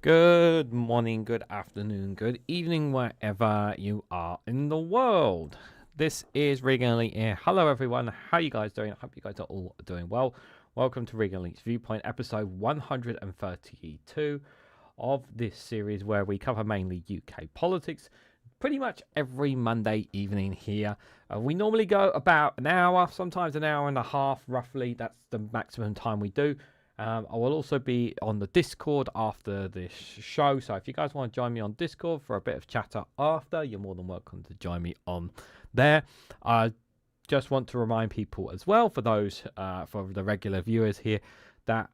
Good morning, good afternoon, good evening, wherever you are in the world. This is Reganelite here. Hello, everyone. How you guys doing? I hope you guys are all doing well. Welcome to Reganelite's Viewpoint, episode 132 of this series where we cover mainly UK politics pretty much every Monday evening here. We normally go about an hour, sometimes an hour and a half, roughly. That's the maximum time we do. I will also be on the Discord after this show, so if you guys want to join me on Discord for a bit of chatter after, you're more than welcome to join me on there. I just want to remind people as well, for those for the regular viewers here, that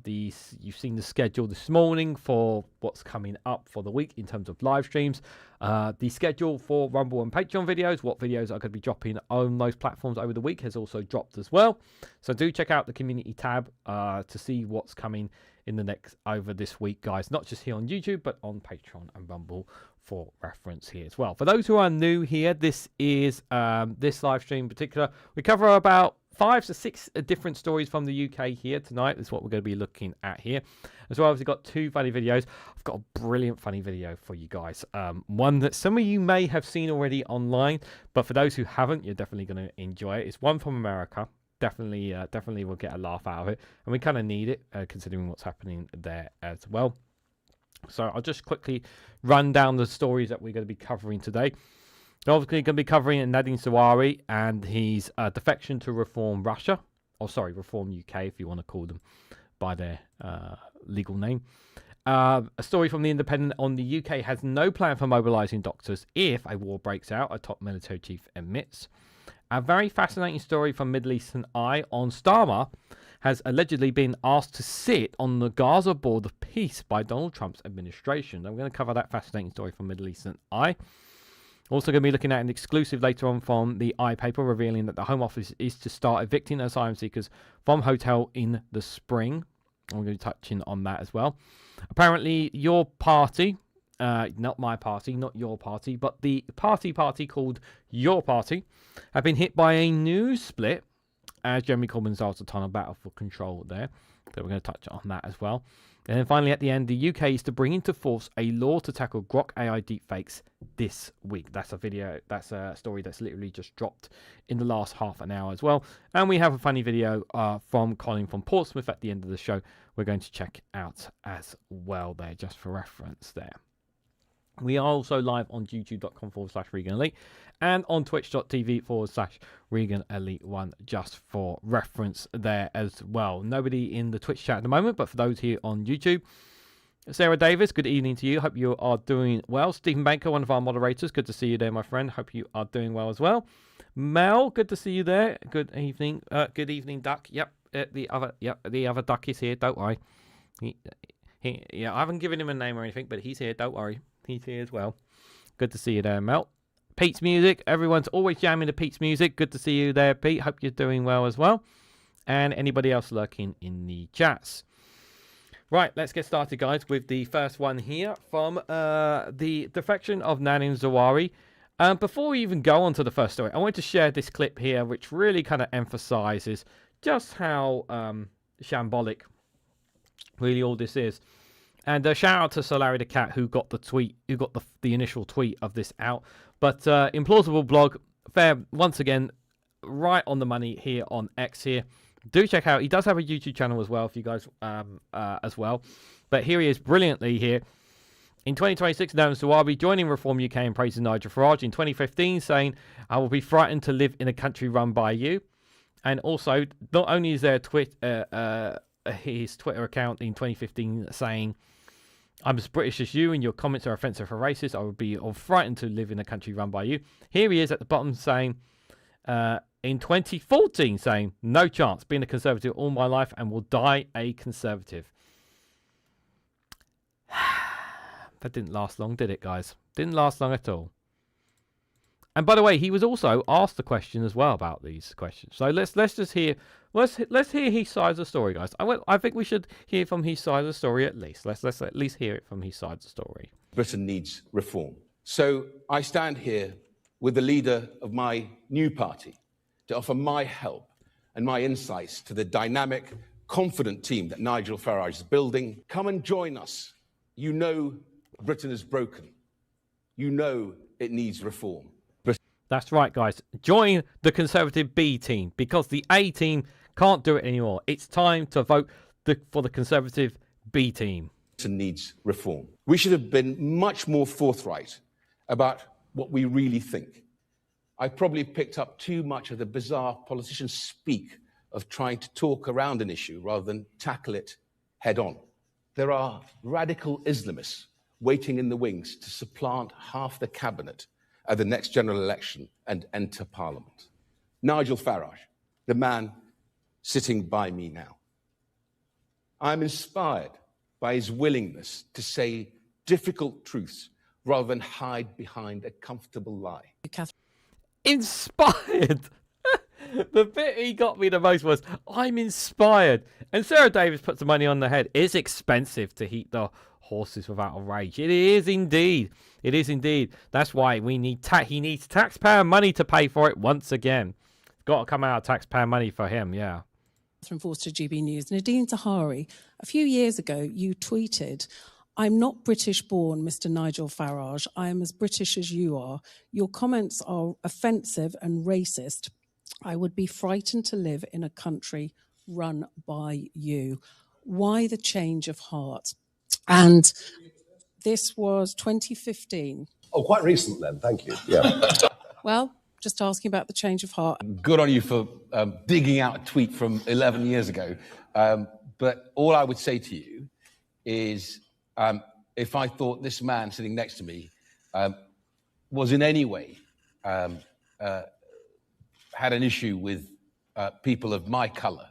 you've seen the schedule this morning for what's coming up for the week in terms of live streams. The schedule for Rumble and Patreon videos, what videos are going to be dropping on those platforms over the week, has also dropped as well. So do check out the community tab to see what's coming in the next over this week, guys. Not just here on YouTube, but on Patreon and Rumble for reference here as well. For those who are new here, this is this live stream in particular. We cover about 5 to 6 different stories from the UK here tonight. Is what we're going to be looking at here. As well as we've got 2 funny videos. I've got a brilliant funny video for you guys. One that some of you may have seen already online, but for those who haven't, you're definitely going to enjoy it. It's one from America. Definitely will get a laugh out of it, and we kind of need it considering what's happening there as well. So I'll just quickly run down the stories that we're going to be covering today. We're obviously going to be covering Nadhim Zahawi and his defection to Reform Russia, or sorry, Reform UK, if you want to call them by their legal name. A story from The Independent on the UK has no plan for mobilising doctors if a war breaks out, a top military chief admits. A very fascinating story from Middle Eastern Eye on Starmer has allegedly been asked to sit on the Gaza Board of Peace by Donald Trump's administration. I'm going to cover that fascinating story from Middle Eastern Eye. Also going to be looking at an exclusive later on from the Eye paper revealing that the Home Office is to start evicting asylum seekers from hotel in the spring. I'm going to be touching on that as well. Apparently, your party, not my party, not your party, but the party called Your Party, have been hit by a news split as Jeremy Corbyn and Sultana battle for control there. So we're going to touch on that as well. And then finally, at the end, the UK is to bring into force a law to tackle Grok AI deepfakes this week. That's a video, that's a story that's literally just dropped in the last half an hour as well. And we have a funny video from Colin from Portsmouth at the end of the show. We're going to check out as well there, just for reference there. We are also live on youtube.com/Reganelite and on twitch.tv/Reganelite1, just for reference there as well. Nobody in the Twitch chat at the moment, but for those here on YouTube, Sarah Davis, good evening to you. Hope you are doing well. Stephen Baker, one of our moderators, good to see you there, my friend. Hope you are doing well as well. Mel, good to see you there. Good evening. Good evening, Duck. Yep, the other Duck is here. Don't worry. Yeah, I haven't given him a name or anything, but he's here. Don't worry. He's here as well. Good to see you there, Mel. Pete's music. Everyone's always jamming to Pete's music. Good to see you there, Pete. Hope you're doing well as well. And anybody else lurking in the chats. Right, let's get started, guys, with the first one here from the defection of Nadhim Zahawi. Before we even go on to the first story, I want to share this clip here, which really kind of emphasizes just how shambolic really all this is. And shout out to Solari the Cat, who got the tweet, who got the initial tweet of this out. But Implausible Blog, fair, once again, right on the money here on X here. Do check out, he does have a YouTube channel as well, if you guys, as well. But here he is brilliantly here. In 2026, Nadhim Zahawi joining Reform UK and praising Nigel Farage. In 2015, saying, I will be frightened to live in a country run by you. And also, not only is there his Twitter account in 2015 saying, I'm as British as you and your comments are offensive for racists. I would be frightened to live in a country run by you. Here he is at the bottom saying, in 2014, saying, no chance, being a Conservative all my life and will die a Conservative. That didn't last long, did it, guys? Didn't last long at all. And by the way, he was also asked the question as well about these questions. So let's just hear, let's hear his side of the story, guys. I think we should hear from his side of the story at least. Let's at least hear it from his side of the story. Britain needs reform. So I stand here with the leader of my new party to offer my help and my insights to the dynamic, confident team that Nigel Farage is building. Come and join us You know Britain is broken. You know it needs reform. That's right, guys. Join the Conservative B team because the A team can't do it anymore. It's time to vote for the Conservative B team. Britain needs reform. We should have been much more forthright about what we really think. I probably picked up too much of the bizarre politicians speak of trying to talk around an issue rather than tackle it head on. There are radical Islamists waiting in the wings to supplant half the cabinet at the next general election and enter Parliament. Nigel Farage, the man sitting by me now. I'm inspired by his willingness to say difficult truths rather than hide behind a comfortable lie. Inspired. The bit he got me the most was, I'm inspired. And Sarah Davis put some money on the head. It's expensive to heat the horses without a rage. It is indeed. It is indeed. That's why we need he needs taxpayer money to pay for it once again. It's got to come out of taxpayer money for him, yeah. From Forster GB News. Nadhim Zahawi, a few years ago, you tweeted, I'm not British born, Mr. Nigel Farage. I am as British as you are. Your comments are offensive and racist. I would be frightened to live in a country run by you. Why the change of heart? And this was 2015. Oh, quite recent then, thank you. Yeah. Well, just asking about the change of heart. Good on you for digging out a tweet from 11 years ago. But all I would say to you is if I thought this man sitting next to me was in any way had an issue with people of my colour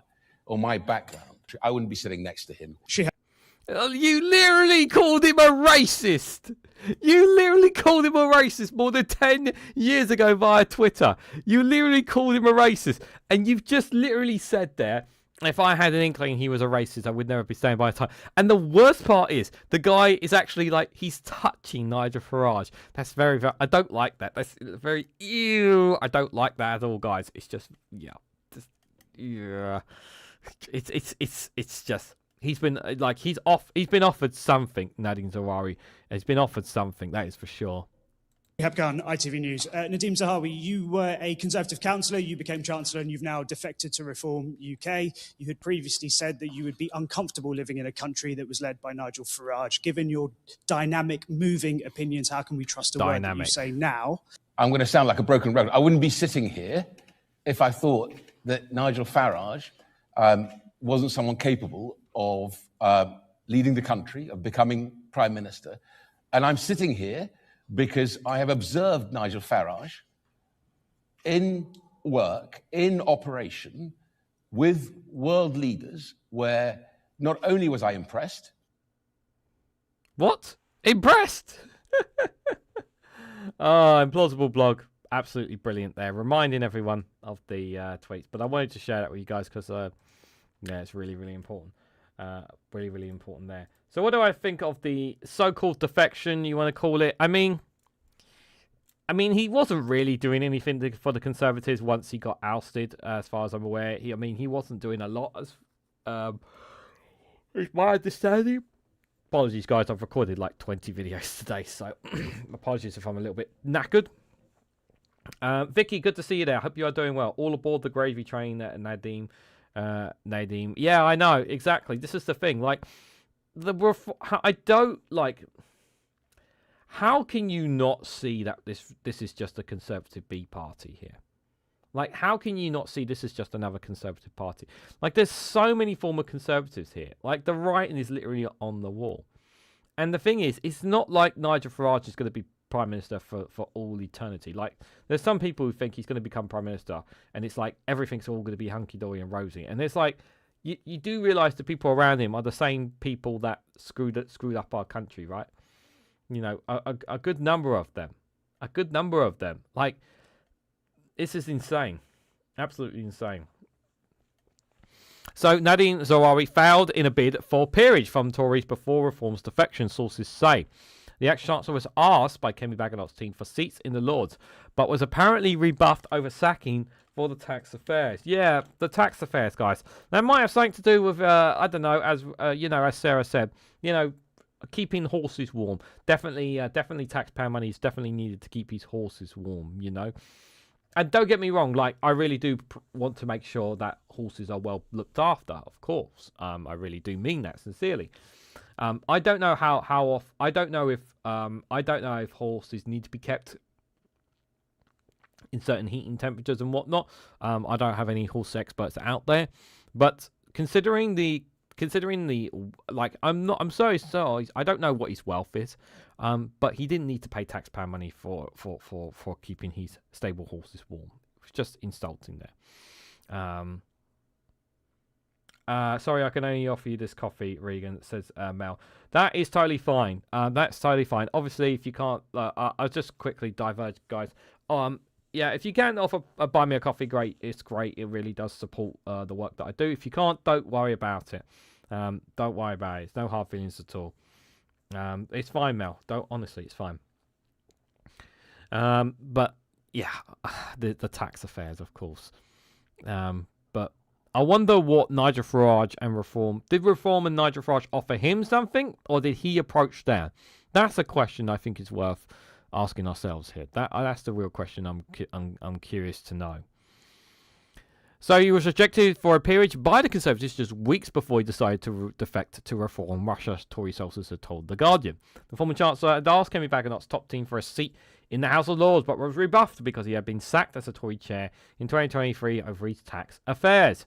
or my background, I wouldn't be sitting next to him. You literally called him a racist. You literally called him a racist more than 10 years ago via Twitter. You literally called him a racist. And you've just literally said there, if I had an inkling he was a racist, I would never be staying by his time. And the worst part is, the guy is actually like, he's touching Nigel Farage. That's very, very, I don't like that. That's very, ew. I don't like that at all, guys. It's just, yeah. Just, yeah. It's just, he's been, like, he's been offered something, Nadhim Zahawi. He's been offered something, that is for sure. Khan, ITV News. Nadhim Zahawi, you were a Conservative councillor, you became Chancellor and you've now defected to Reform UK. You had previously said that you would be uncomfortable living in a country that was led by Nigel Farage. Given your dynamic, moving opinions, how can we trust a word that you say now? I'm going to sound like a broken record. I wouldn't be sitting here if I thought that Nigel Farage wasn't someone capable of leading the country, of becoming Prime Minister. And I'm sitting here because I have observed Nigel Farage in work, in operation, with world leaders, where not only was I impressed. What? Impressed? Oh, Implausible Blog. Absolutely brilliant there. Reminding everyone of the tweets. But I wanted to share that with you guys because, yeah, it's really, really important. Really, really important there. So what do I think of the so-called defection, you want to call it? I mean, he wasn't really doing anything for the Conservatives once he got ousted, as far as I'm aware. He wasn't doing a lot, as is my understanding. Apologies, guys. I've recorded like 20 videos today, so apologies if I'm a little bit knackered. Vicky, good to see you there. I hope you are doing well. All aboard the gravy train, Nadhim. Nadhim. Yeah, I know, exactly. This is the thing. Like, I don't like. How can you not see that this is just a Conservative B party here? Like, how can you not see this is just another Conservative party? Like, there's so many former Conservatives here. Like, the writing is literally on the wall. And the thing is, it's not like Nigel Farage is going to be Prime Minister for all eternity. Like, there's some people who think he's going to become Prime Minister, and it's like everything's all going to be hunky-dory and rosy. And it's like, you do realise the people around him are the same people that screwed up our country, right? You know, a good number of them. A good number of them. Like, this is insane. Absolutely insane. So, Nadhim Zahawi failed in a bid for peerage from Tories before Reform's defection, sources say. The ex-chancellor was asked by Kemi Bagonot's team for seats in the Lords, but was apparently rebuffed over sacking for the tax affairs. Yeah, the tax affairs, guys. That might have something to do with, I don't know, as you know, as Sarah said, you know, keeping horses warm. Definitely taxpayer money is definitely needed to keep his horses warm, you know. And don't get me wrong, like, I really do want to make sure that horses are well looked after, of course. I really do mean that sincerely. I don't know I don't know if horses need to be kept in certain heating temperatures and whatnot. I don't have any horse experts out there, but considering the like, I'm sorry, I don't know what his wealth is, but he didn't need to pay taxpayer money for keeping his stable horses warm. It was just insulting there. Sorry, I can only offer you this coffee, Regan, says Mel. That is totally fine. That's totally fine. Obviously, if you can't, I'll just quickly diverge, guys. Yeah, if you can offer buy me a coffee, great. It's great. It really does support the work that I do. If you can't, don't worry about it. Don't worry about it. It's no hard feelings at all. It's fine, Mel. Honestly, it's fine. But yeah, the tax affairs, of course. But I wonder what Nigel Farage and Reform did. Reform and Nigel Farage offer him something, or did he approach them? That's a question I think is worth asking ourselves here. That's the real question I'm curious to know. So he was rejected for a peerage by the Conservatives just weeks before he decided to defect to Reform Russia, Tory sources had told The Guardian. The former Chancellor had asked Kemi Badenoch's top team for a seat in the House of Lords, but was rebuffed because he had been sacked as a Tory chair in 2023 over his tax affairs.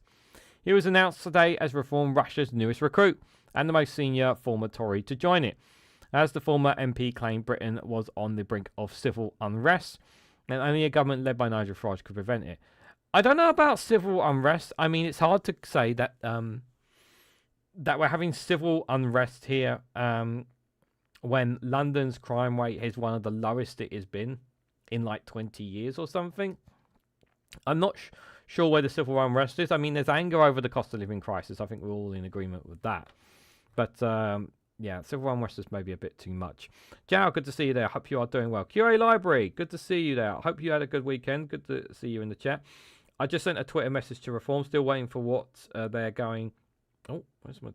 He was announced today as Reform Russia's newest recruit and the most senior former Tory to join it, as the former MP claimed Britain was on the brink of civil unrest, and only a government led by Nigel Farage could prevent it. I don't know about civil unrest. I mean, it's hard to say that that we're having civil unrest here when London's crime rate is one of the lowest it has been in like 20 years or something. I'm not sure where the civil unrest is. I mean, there's anger over the cost of living crisis. I think we're all in agreement with that. But yeah, civil unrest is maybe a bit too much. Jow, good to see you there. Hope you are doing well. QA Library, good to see you there. Hope you had a good weekend. Good to see you in the chat. I just sent a Twitter message to Reform, still waiting for what they're going... Oh, where's my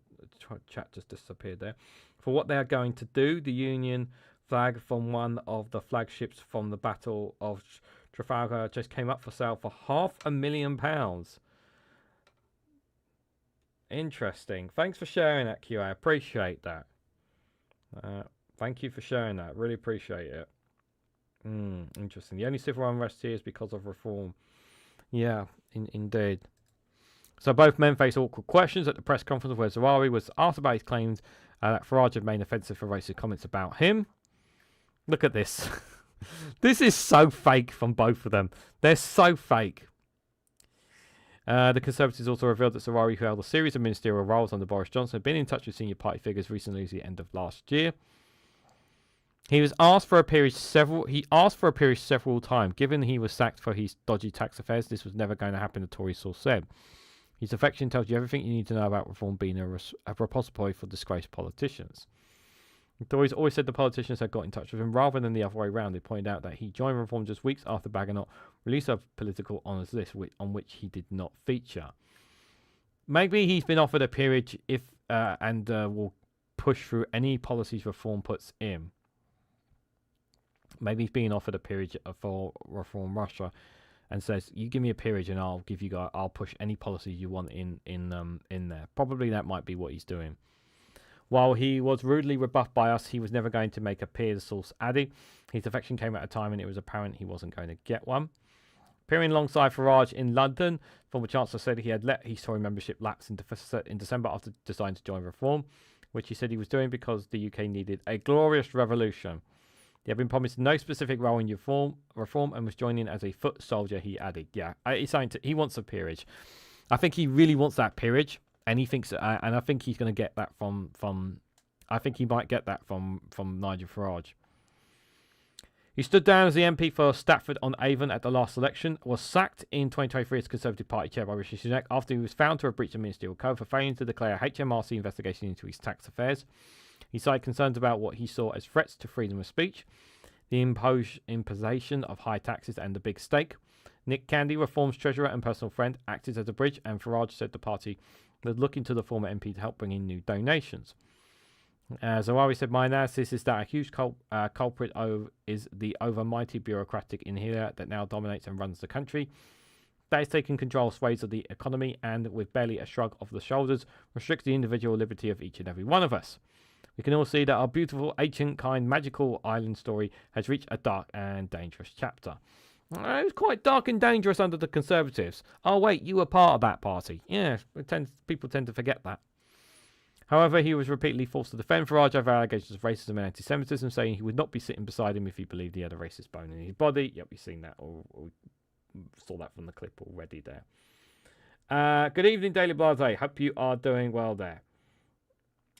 chat just disappeared there? For what they are going to do. The Union flag from one of the flagships from the Battle of Trafalgar just came up for sale for £500,000. Interesting. Thanks for sharing that, Q. I appreciate that. Thank you for sharing that. Really appreciate it. Interesting. The only civil unrest here is because of Reform. Yeah, indeed. So both men face awkward questions at the press conference where Zahawi was asked about his claims that Farage had made offensive for racist comments about him. Look at this. This is so fake from both of them. They're so fake. The Conservatives also revealed that Zahawi, who held a series of ministerial roles under Boris Johnson, had been in touch with senior party figures recently at the end of last year. He asked for a peerage several times. Given he was sacked for his dodgy tax affairs, this was never going to happen, the Tory source said. His defection tells you everything you need to know about Reform being a repository for disgraced politicians. The Tories always said the politicians had got in touch with him rather than the other way around. They pointed out that he joined Reform just weeks after Badenoch released a political honours list on which he did not feature. Maybe he's been offered a peerage and will push through any policies Reform puts in. Maybe he's being offered a peerage for Reform Russia and says, you give me a peerage and I'll push any policies you want in there. Probably that might be what he's doing. While he was rudely rebuffed by us, he was never going to make a peer, the source added. His defection came at a time when it was apparent he wasn't going to get one. Appearing alongside Farage in London, former Chancellor said he had let his Tory membership lapse in December after deciding to join Reform, which he said he was doing because the UK needed a glorious revolution. He had been promised no specific role in reform and was joining as a foot soldier, he added. Yeah, he wants a peerage. I think he really wants that peerage, and he thinks, and I think he's going to get that from I think he might get that from Nigel Farage. He stood down as the MP for Stratford-on-Avon at the last election, was sacked in 2023 as Conservative Party chair by Rishi Sunak after he was found to have breached the ministerial code for failing to declare a HMRC investigation into his tax affairs. He cited concerns about what he saw as threats to freedom of speech, the imposition of high taxes and the big stake. Nick Candy, Reform's treasurer and personal friend, acted as a bridge, and Farage said the party was looking to the former MP to help bring in new donations. Zahawi said, my analysis is that a huge culprit is the overmighty bureaucratic inhaler that now dominates and runs the country. That is taking control of swathes of the economy and, with barely a shrug of the shoulders, restricts the individual liberty of each and every one of us. We can all see that our beautiful, ancient, kind, magical island story has reached a dark and dangerous chapter. It was quite dark and dangerous under the Conservatives. Oh, wait, you were part of that party. Yeah, people tend to forget that. However, he was repeatedly forced to defend Farage over allegations of racism and anti-Semitism, saying he would not be sitting beside him if he believed he had a racist bone in his body. Yep, we've seen that, or saw that from the clip already there. Good evening, Daily Blase. Hope you are doing well there.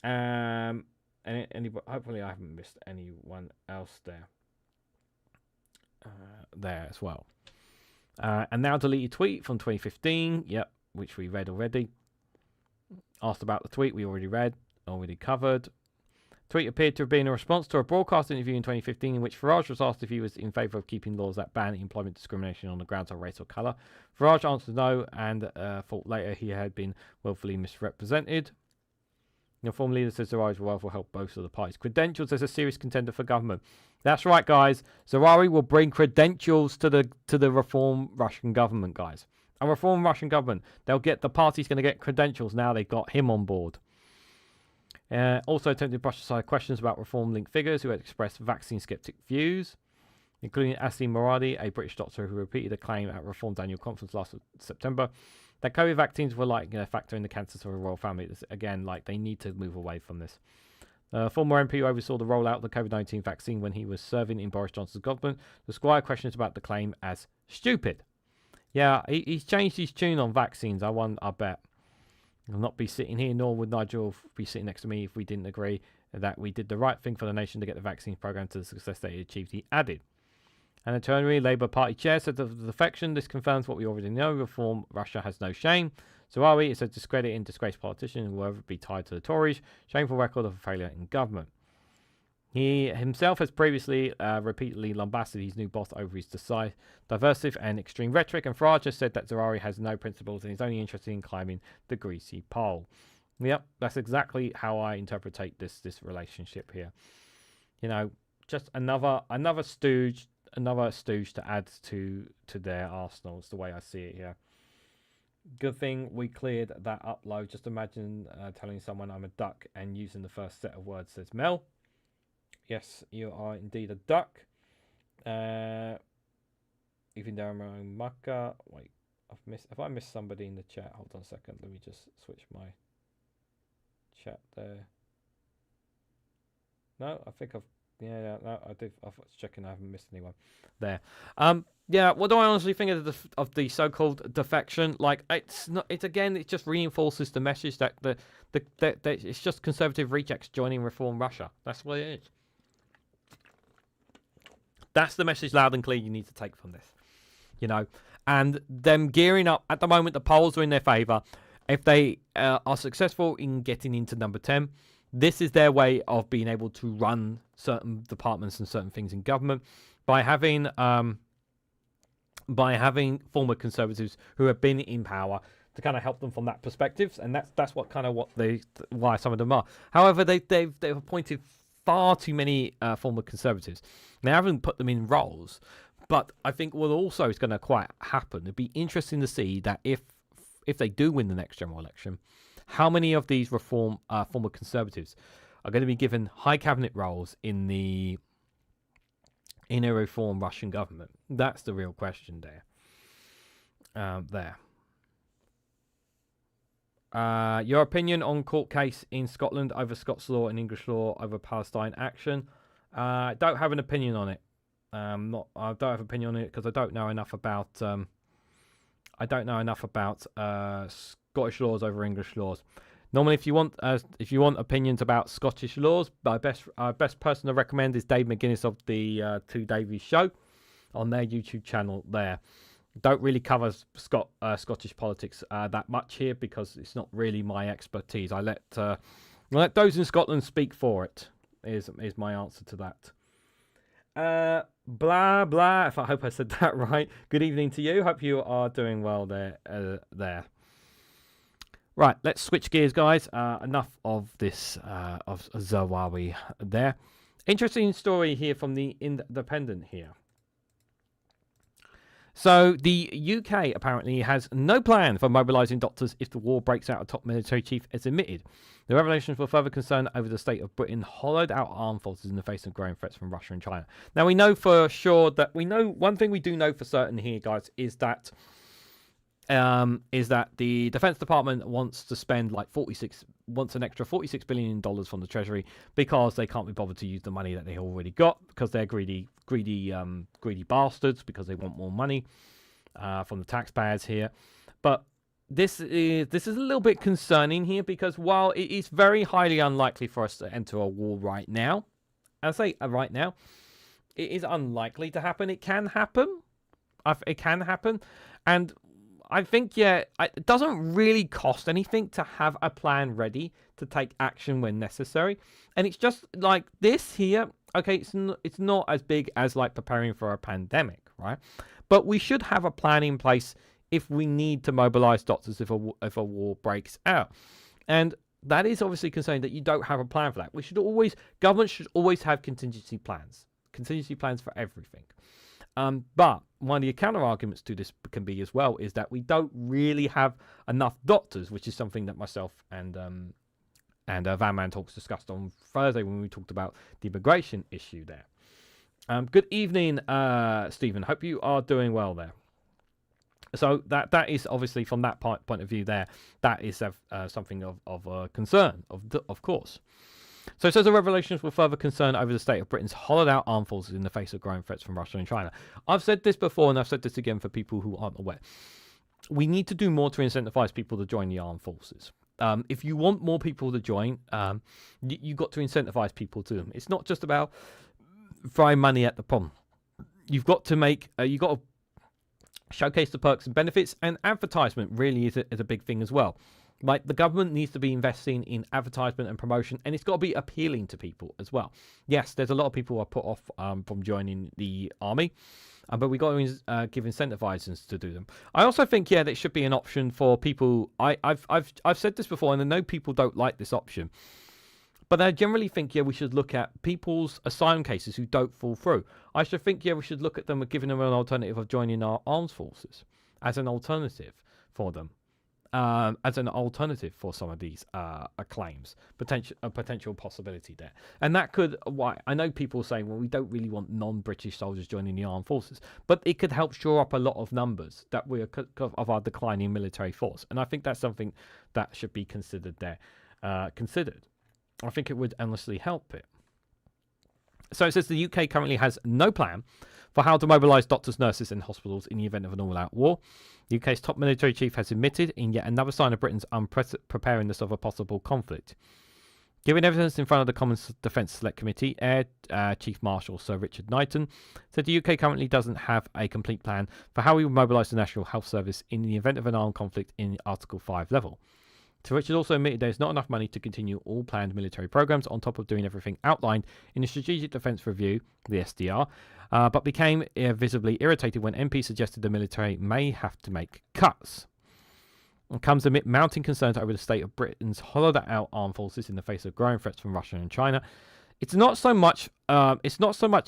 Hopefully I haven't missed anyone else there. There as well. And now deleted tweet from 2015. Yep, which we read already. Asked about the tweet we already read, already covered. Tweet appeared to have been a response to a broadcast interview in 2015 in which Farage was asked if he was in favour of keeping laws that ban employment discrimination on the grounds of race or colour. Farage answered no and thought later he had been willfully misrepresented. The former leader says Zahawi will help both of the parties' credentials as a serious contender for government. That's right, guys. Zahawi will bring credentials to the reform Russian government, guys. A reform Russian government. The party's going to get credentials now they've got him on board. Also attempted to brush aside questions about reform-linked figures who had expressed vaccine-skeptic views, including Asim Moradi, a British doctor who repeated a claim at Reform's annual conference last September that COVID vaccines were like a factor in the cancer of the royal family. Again, they need to move away from this. Former MP who oversaw the rollout of the COVID-19 vaccine when he was serving in Boris Johnson's government described questions about the claim as stupid. Yeah, he's changed his tune on vaccines, I bet. I'll not be sitting here, nor would Nigel be sitting next to me if we didn't agree that we did the right thing for the nation to get the vaccine programme to the success that it achieved, he added. And attorney, Labour Party chair, said of the defection, this confirms what we already know, reform Russia has no shame. Zahawi is a discredited, disgraced politician who will ever be tied to the Tories, shameful record of a failure in government. He himself has previously repeatedly lambasted his new boss over his divisive and extreme rhetoric, and Farage has said that Zahawi has no principles and is only interested in climbing the greasy pole. Yep, that's exactly how I interpret this relationship here. You know, just another stooge to add to their arsenal. Is the way I see it here. Good thing we cleared that upload. Just imagine telling someone I'm a duck and using the first set of words says Mel. Yes, you are indeed a duck. Even though I'm a mucker. Wait, have I missed somebody in the chat? Hold on a second. Let me just switch my chat there. No, I think no, I did. I was checking. I haven't missed anyone there. Yeah. What do I honestly think of the so-called defection? Like, it's not. It's again. It just reinforces the message that that it's just conservative rejects joining reform Russia. That's what it is. That's the message loud and clear you need to take from this. You know, and them gearing up at the moment. The polls are in their favour. If they are successful in getting into number 10, this is their way of being able to run certain departments and certain things in government by having former Conservatives who have been in power to kind of help them from that perspective, and that's why some of them are. However, they've appointed far too many former Conservatives. They haven't put them in roles, but I think what also is going to quite happen. It'd be interesting to see that if they do win the next general election, how many of these former Conservatives are going to be given high cabinet roles in a reform Russian government? That's the real question there. Your opinion on court case in Scotland over Scots law and English law over Palestine action? I don't have an opinion on it. I don't have an opinion on it because I don't know enough about. Scottish laws over English laws. Normally, if you want opinions about Scottish laws, my best person to recommend is Dave McGuinness of the Two Davies Show on their YouTube channel. There, don't really cover Scottish politics that much here because it's not really my expertise. I let those in Scotland speak for it. Is my answer to that. Blah blah. If I hope I said that right. Good evening to you. Hope you are doing well there. Right, let's switch gears, guys. Enough of this of Zahawi there. Interesting story here from the Independent here. So the UK apparently has no plan for mobilising doctors if the war breaks out, a top military chief has admitted. The revelations were further concerned over the state of Britain hollowed out armed forces in the face of growing threats from Russia and China. Now we know for sure that one thing we do know for certain here, guys, is that the Defense Department wants to spend like an extra $46 billion from the Treasury because they can't be bothered to use the money that they already got because they're greedy bastards because they want more money from the taxpayers here. But this is a little bit concerning here because while it is very highly unlikely for us to enter a war right now, I say right now, it is unlikely to happen. It can happen. It can happen, and I think, it doesn't really cost anything to have a plan ready to take action when necessary. And it's just like this here. Okay, it's not as big as like preparing for a pandemic, right? But we should have a plan in place if we need to mobilize doctors if a war breaks out. And that is obviously concerning that you don't have a plan for that. Government should always have contingency plans for everything. But one of the counter arguments to this can be as well is that we don't really have enough doctors, which is something that myself and Van Man Talks discussed on Thursday when we talked about the immigration issue there. Good evening, Stephen. Hope you are doing well there. So that is obviously from that point of view there, that is something of concern, of course. So it says the revelations were further concerned over the state of Britain's hollowed out armed forces in the face of growing threats from Russia and China. I've said this before and I've said this again for people who aren't aware. We need to do more to incentivize people to join the armed forces. If you want more people to join, you've got to incentivize people to them. It's not just about throwing money at the problem. You've got to showcase the perks and benefits, and advertisement really is a big thing as well. Like, the government needs to be investing in advertisement and promotion, and it's got to be appealing to people as well. Yes, there's a lot of people who are put off from joining the army, but we've got to give incentivizers to do them. I also think, there should be an option for people. I've said this before, and I know people don't like this option, but I generally think, we should look at people's asylum cases who don't fall through. I should think, we should look at them and giving them an alternative of joining our armed forces as an alternative for them. As an alternative for some of these claims, a potential possibility there. And that could, I know people saying, well, we don't really want non-British soldiers joining the armed forces, but it could help shore up a lot of numbers that we are of our declining military force. And I think that's something that should be considered there. I think it would endlessly help it. So it says the UK currently has no plan for how to mobilise doctors, nurses and hospitals in the event of an all-out war. The UK's top military chief has admitted in yet another sign of Britain's unpreparedness of a possible conflict. Giving evidence in front of the Common Defence Select Committee, Air Chief Marshal Sir Richard Knighton said the UK currently doesn't have a complete plan for how we will mobilise the National Health Service in the event of an armed conflict in Article 5 level. Sir Richard also admitted there's not enough money to continue all planned military programmes on top of doing everything outlined in the Strategic Defence Review, the SDR, but became visibly irritated when MP suggested the military may have to make cuts. It comes amid mounting concerns over the state of Britain's hollowed out armed forces in the face of growing threats from Russia and China. It's not so much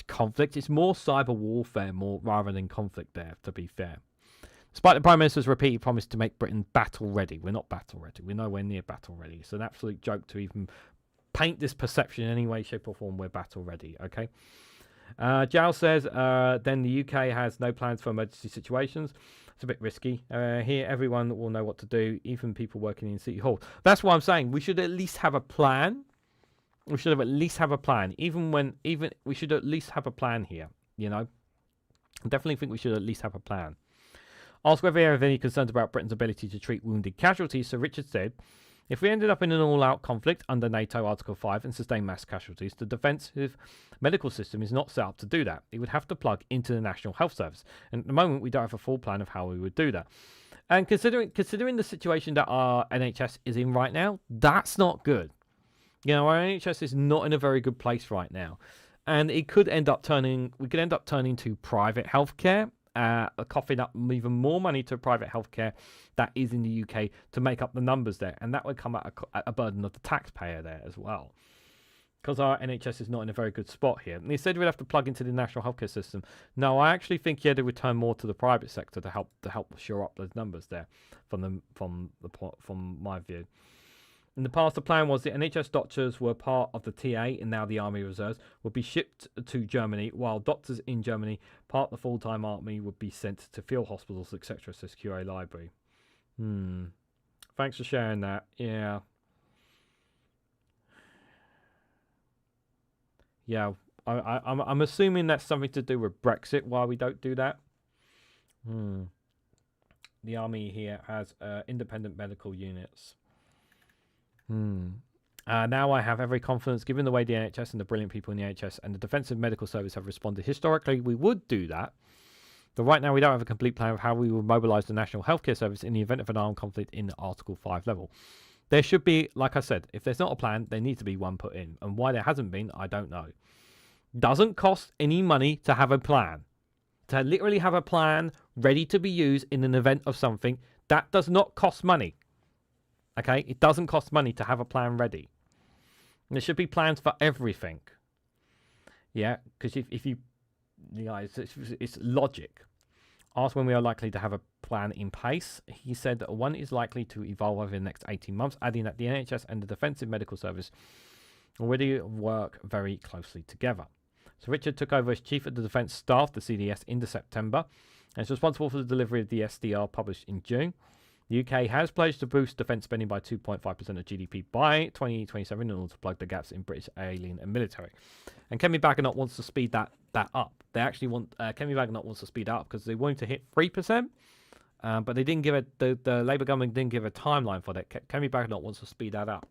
conflict, it's more cyber warfare rather than conflict there, to be fair. Despite the Prime Minister's repeated promise to make Britain battle-ready. We're not battle-ready. We're nowhere near battle-ready. It's an absolute joke to even paint this perception in any way, shape or form we're battle-ready, okay? Jal says, then the UK has no plans for emergency situations. It's a bit risky. Here, everyone will know what to do, even people working in City Hall. That's what I'm saying. We should at least have a plan. We should at least have a plan. We should at least have a plan here, I definitely think we should at least have a plan. Asked whether he have any concerns about Britain's ability to treat wounded casualties, Sir Richard said, if we ended up in an all-out conflict under NATO Article 5 and sustained mass casualties, the defensive medical system is not set up to do that. It would have to plug into the National Health Service. And at the moment, we don't have a full plan of how we would do that. And considering the situation that our NHS is in right now, that's not good. Our NHS is not in a very good place right now. And we could end up turning to private healthcare. coughing up even more money to private healthcare that is in the UK to make up the numbers there, and that would come at a burden of the taxpayer there as well. Because our NHS is not in a very good spot here. And he said we'd have to plug into the national healthcare system. No, I actually think they would turn more to the private sector to help shore up those numbers there, from my view. In the past, the plan was the NHS doctors were part of the TA, and now the Army Reserves would be shipped to Germany, while doctors in Germany, part of the full-time army, would be sent to field hospitals, etc. to secure a library. Thanks for sharing that. Yeah. Yeah, I'm assuming that's something to do with Brexit, why we don't do that. The army here has independent medical units. Now I have every confidence, given the way the NHS and the brilliant people in the NHS and the Defensive Medical Service have responded. Historically, we would do that. But right now, we don't have a complete plan of how we will mobilise the National Healthcare Service in the event of an armed conflict in the Article 5 level. There should be, like I said, if there's not a plan, there needs to be one put in. And why there hasn't been, I don't know. Doesn't cost any money to have a plan. To literally have a plan ready to be used in an event of something, that does not cost money. Okay? It doesn't cost money to have a plan ready. And there should be plans for everything. Yeah? Because if you know, it's logic. Asked when we are likely to have a plan in place, he said that one is likely to evolve over the next 18 months, adding that the NHS and the Defensive Medical Service already work very closely together. So Richard took over as Chief of the Defence Staff, the CDS, in September, and is responsible for the delivery of the SDR published in June. The UK has pledged to boost defence spending by 2.5% of GDP by 2027 in order to plug the gaps in British alien and military. And Kemi Badenoch wants to speed that up. They actually want Kemi Badenoch wants to speed up because they wanted to hit 3%, but they didn't give the Labour government didn't give a timeline for that. Kemi Badenoch wants to speed that up,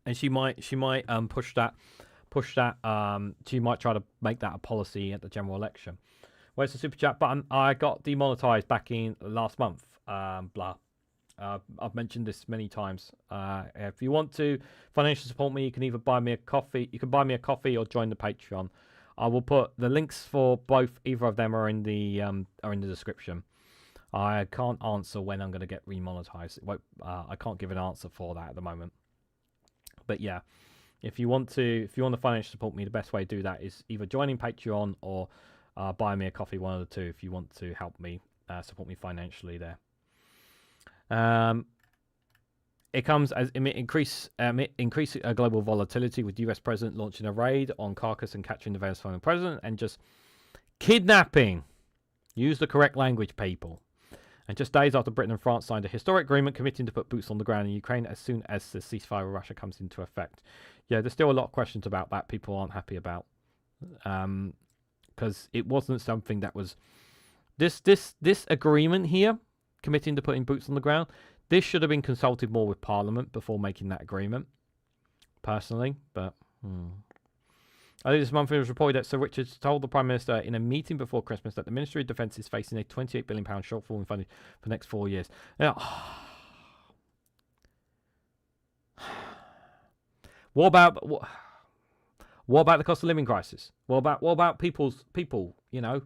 and she might push that. She might try to make that a policy at the general election. Where's the super chat button? I got demonetized back in last month. I've mentioned this many times. If you want to financially support me, you can either buy me a coffee. You can buy me a coffee or join the Patreon. I will put the links for either of them are in the description. I can't answer when I'm going to get remonetized. I can't give an answer for that at the moment. But yeah, if you want to financially support me, the best way to do that is either joining Patreon or buy me a coffee, one of the two, if you want to help me support me financially there. It comes as increase global volatility with US president launching a raid on Carcass and capturing the Venezuelan president and just kidnapping. Use the correct language, people. And just days after Britain and France signed a historic agreement committing to put boots on the ground in Ukraine as soon as the ceasefire with Russia comes into effect. Yeah, there's still a lot of questions about that people aren't happy about. Because it wasn't something that was this agreement here, committing to putting boots on the ground. This should have been consulted more with Parliament before making that agreement, personally. But earlier this month, it was reported that Sir Richard told the Prime Minister in a meeting before Christmas that the Ministry of Defence is facing a £28 billion shortfall in funding for the next 4 years. Now, what about the cost of living crisis? What about people? You know,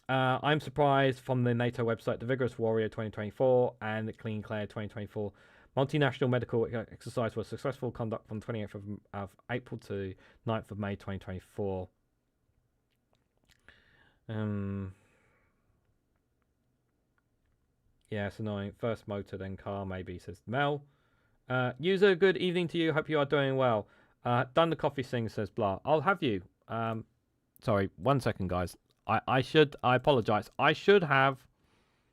I'm surprised from the NATO website, the Vigorous Warrior 2024 and the Clean Claire 2024 multinational medical exercise was successful conduct from 28th of April to 9th of May 2024. Yeah, it's annoying. First motor, then car, maybe, says Mel. User, good evening to you. Hope you are doing well. Done the coffee thing, says blah. I'll have you. Sorry, 1 second, guys. I apologize. I should have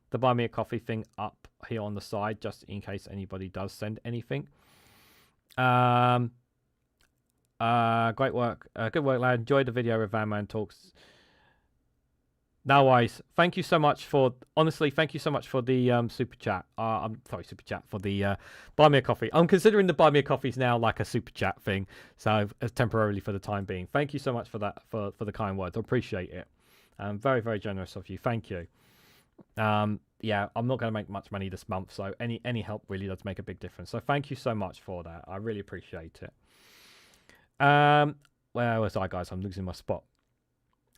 the buy me a coffee thing up here on the side just in case anybody does send anything. Great work. Good work, lad. Enjoyed the video with Van Man Talks. No worries. Thank you so much for, honestly, thank you so much for the super chat. Super chat for the buy me a coffee. I'm considering the buy me a coffees now like a super chat thing, so temporarily for the time being. Thank you so much for that, for the kind words. I appreciate it. Very, very generous of you. Thank you. Yeah, I'm not going to make much money this month, so any help really does make a big difference. So thank you so much for that. I really appreciate it. Where was I, guys? I'm losing my spot.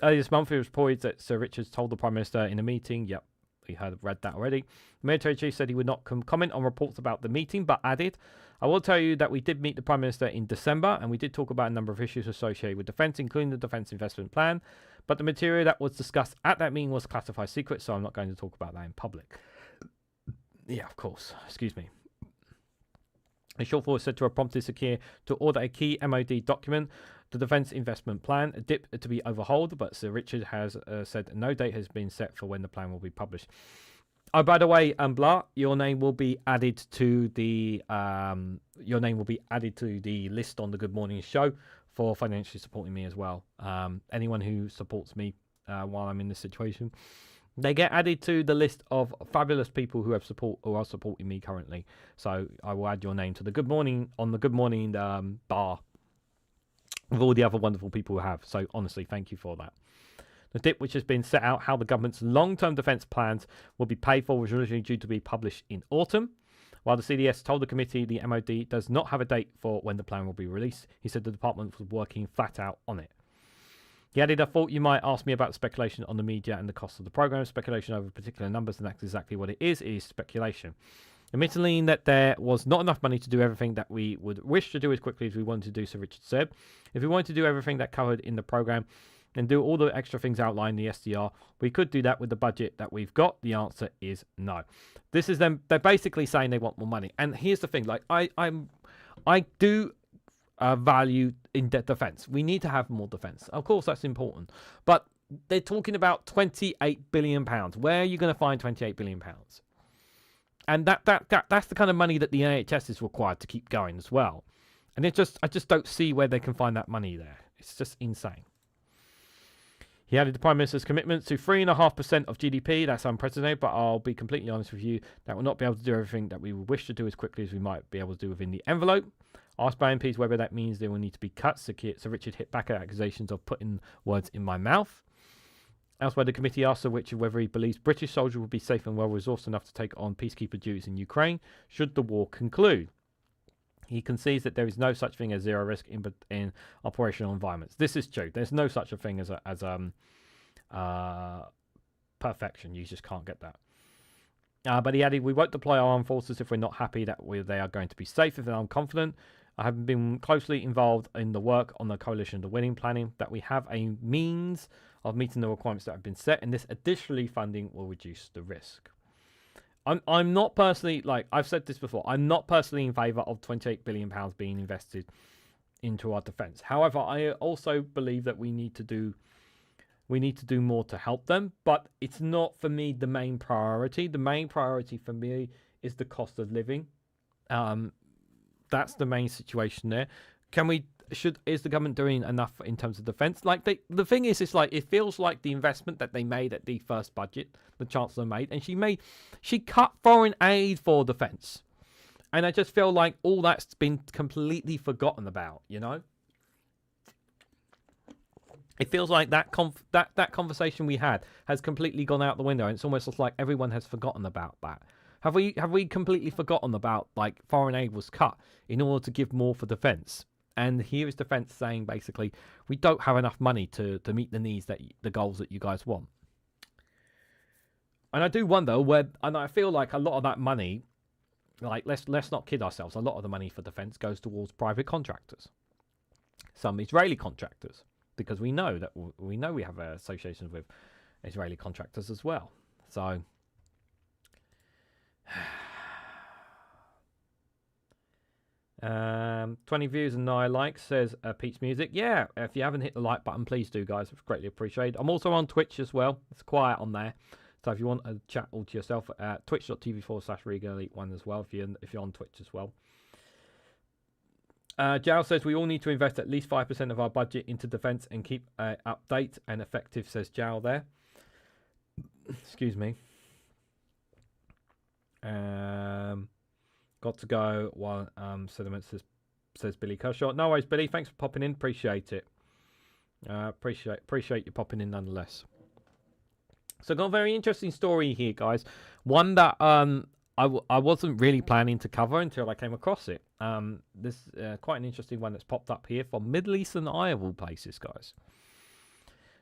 Earlier this month, it was reported that Sir Richard told the Prime Minister in a meeting. Yep, we read that already. The military chief said he would not comment on reports about the meeting, but added, I will tell you that we did meet the Prime Minister in December, and we did talk about a number of issues associated with defence, including the Defence Investment Plan. But the material that was discussed at that meeting was classified secret, so I'm not going to talk about that in public. Yeah, of course. Excuse me. A shortfall is said to have prompted Sakir to order a key MOD document, the Defence Investment Plan, a DIP, to be overhauled, but Sir Richard has said no date has been set for when the plan will be published. Oh, by the way, Blah, your name will be added to the list on the Good Morning Show for financially supporting me as well. Anyone who supports me while I'm in this situation, they get added to the list of fabulous people who are supporting me currently. So I will add your name to the Good Morning bar with all the other wonderful people who have. So honestly, thank you for that. The DIP, which has been set out how the government's long-term defence plans will be paid for, was originally due to be published in autumn. While the CDS told the committee the MOD does not have a date for when the plan will be released, he said the department was working flat out on it. He added, I thought you might ask me about speculation on the media and the cost of the programme. Speculation over particular numbers, and that's exactly what it is speculation. Admitting that there was not enough money to do everything that we would wish to do as quickly as we wanted to do, Sir Richard said. If we wanted to do everything that covered in the programme and do all the extra things outlined in the SDR, we could do that with the budget that we've got. The answer is no. This is them. They're basically saying they want more money. And here's the thing, like I do value in defence. We need to have more defence. Of course, that's important. But they're talking about £28 billion. Where are you going to find £28 billion? And that's the kind of money that the NHS is required to keep going as well. And I just don't see where they can find that money there. It's just insane. He added the Prime Minister's commitment to 3.5% of GDP. That's unprecedented, but I'll be completely honest with you, that will not be able to do everything that we would wish to do as quickly as we might be able to do within the envelope. Asked by MPs whether that means there will need to be cuts, Sir Richard hit back at accusations of putting words in my mouth. Elsewhere, the committee asked Sir Richard whether he believes British soldiers would be safe and well-resourced enough to take on peacekeeper duties in Ukraine should the war conclude. He concedes that there is no such thing as zero risk in operational environments. This is true. There's no such a thing as perfection. You just can't get that. But he added, we won't deploy our armed forces if we're not happy that they are going to be safe. If I'm confident, I have been closely involved in the work on the coalition, the winning planning, that we have a means of meeting the requirements that have been set, and this additionally funding will reduce the risk. I'm not personally, like I've said this before, I'm not personally in favour of £28 billion being invested into our defence. However, I also believe that we need to do more to help them, but it's not for me the main priority. The main priority for me is the cost of living. That's the main situation there. Is the government doing enough in terms of defence? Like the thing is, it's like it feels like the investment that they made at the first budget, the Chancellor made, and she cut foreign aid for defence, and I just feel like all that's been completely forgotten about. You know, it feels like that conversation we had has completely gone out the window, and it's almost like everyone has forgotten about that. Have we completely forgotten about like foreign aid was cut in order to give more for defence? And here is defence saying basically we don't have enough money to meet the needs the goals that you guys want. And I do wonder and I feel like a lot of that money, like let's not kid ourselves, a lot of the money for defence goes towards private contractors, some Israeli contractors, because we know we have associations with Israeli contractors as well. So 20 views and 9 likes, says Pete's Music. Yeah, if you haven't hit the like button, please do, guys. It's greatly appreciated. I'm also on Twitch as well. It's quiet on there, so if you want to chat all to yourself, twitch.tv/Reganelite1 as well, if you're on Twitch as well. Jal says we all need to invest at least 5% of our budget into defence and keep update and effective, says Jal there. Excuse me. Got to go while sediment says Billy Kershaw. No worries, Billy. Thanks for popping in. Appreciate it. Appreciate you popping in nonetheless. So got a very interesting story here, guys. One that I wasn't really planning to cover until I came across it. This quite an interesting one that's popped up here from Middle Eastern Eye of all places, guys.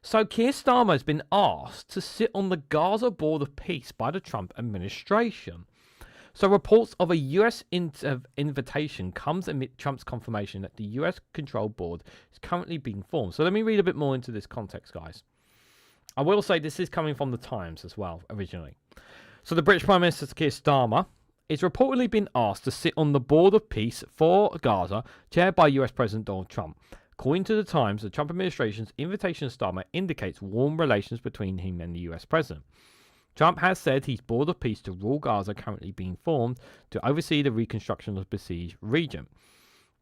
So Keir Starmer has been asked to sit on the Gaza Board of Peace by the Trump administration. So reports of a US invitation comes amid Trump's confirmation that the US-controlled board is currently being formed. So let me read a bit more into this context, guys. I will say this is coming from the Times as well, originally. So the British Prime Minister Keir Starmer is reportedly been asked to sit on the Board of Peace for Gaza, chaired by US President Donald Trump. According to the Times, the Trump administration's invitation to Starmer indicates warm relations between him and the US President. Trump has said his Board of Peace to rule Gaza currently being formed to oversee the reconstruction of the besieged region.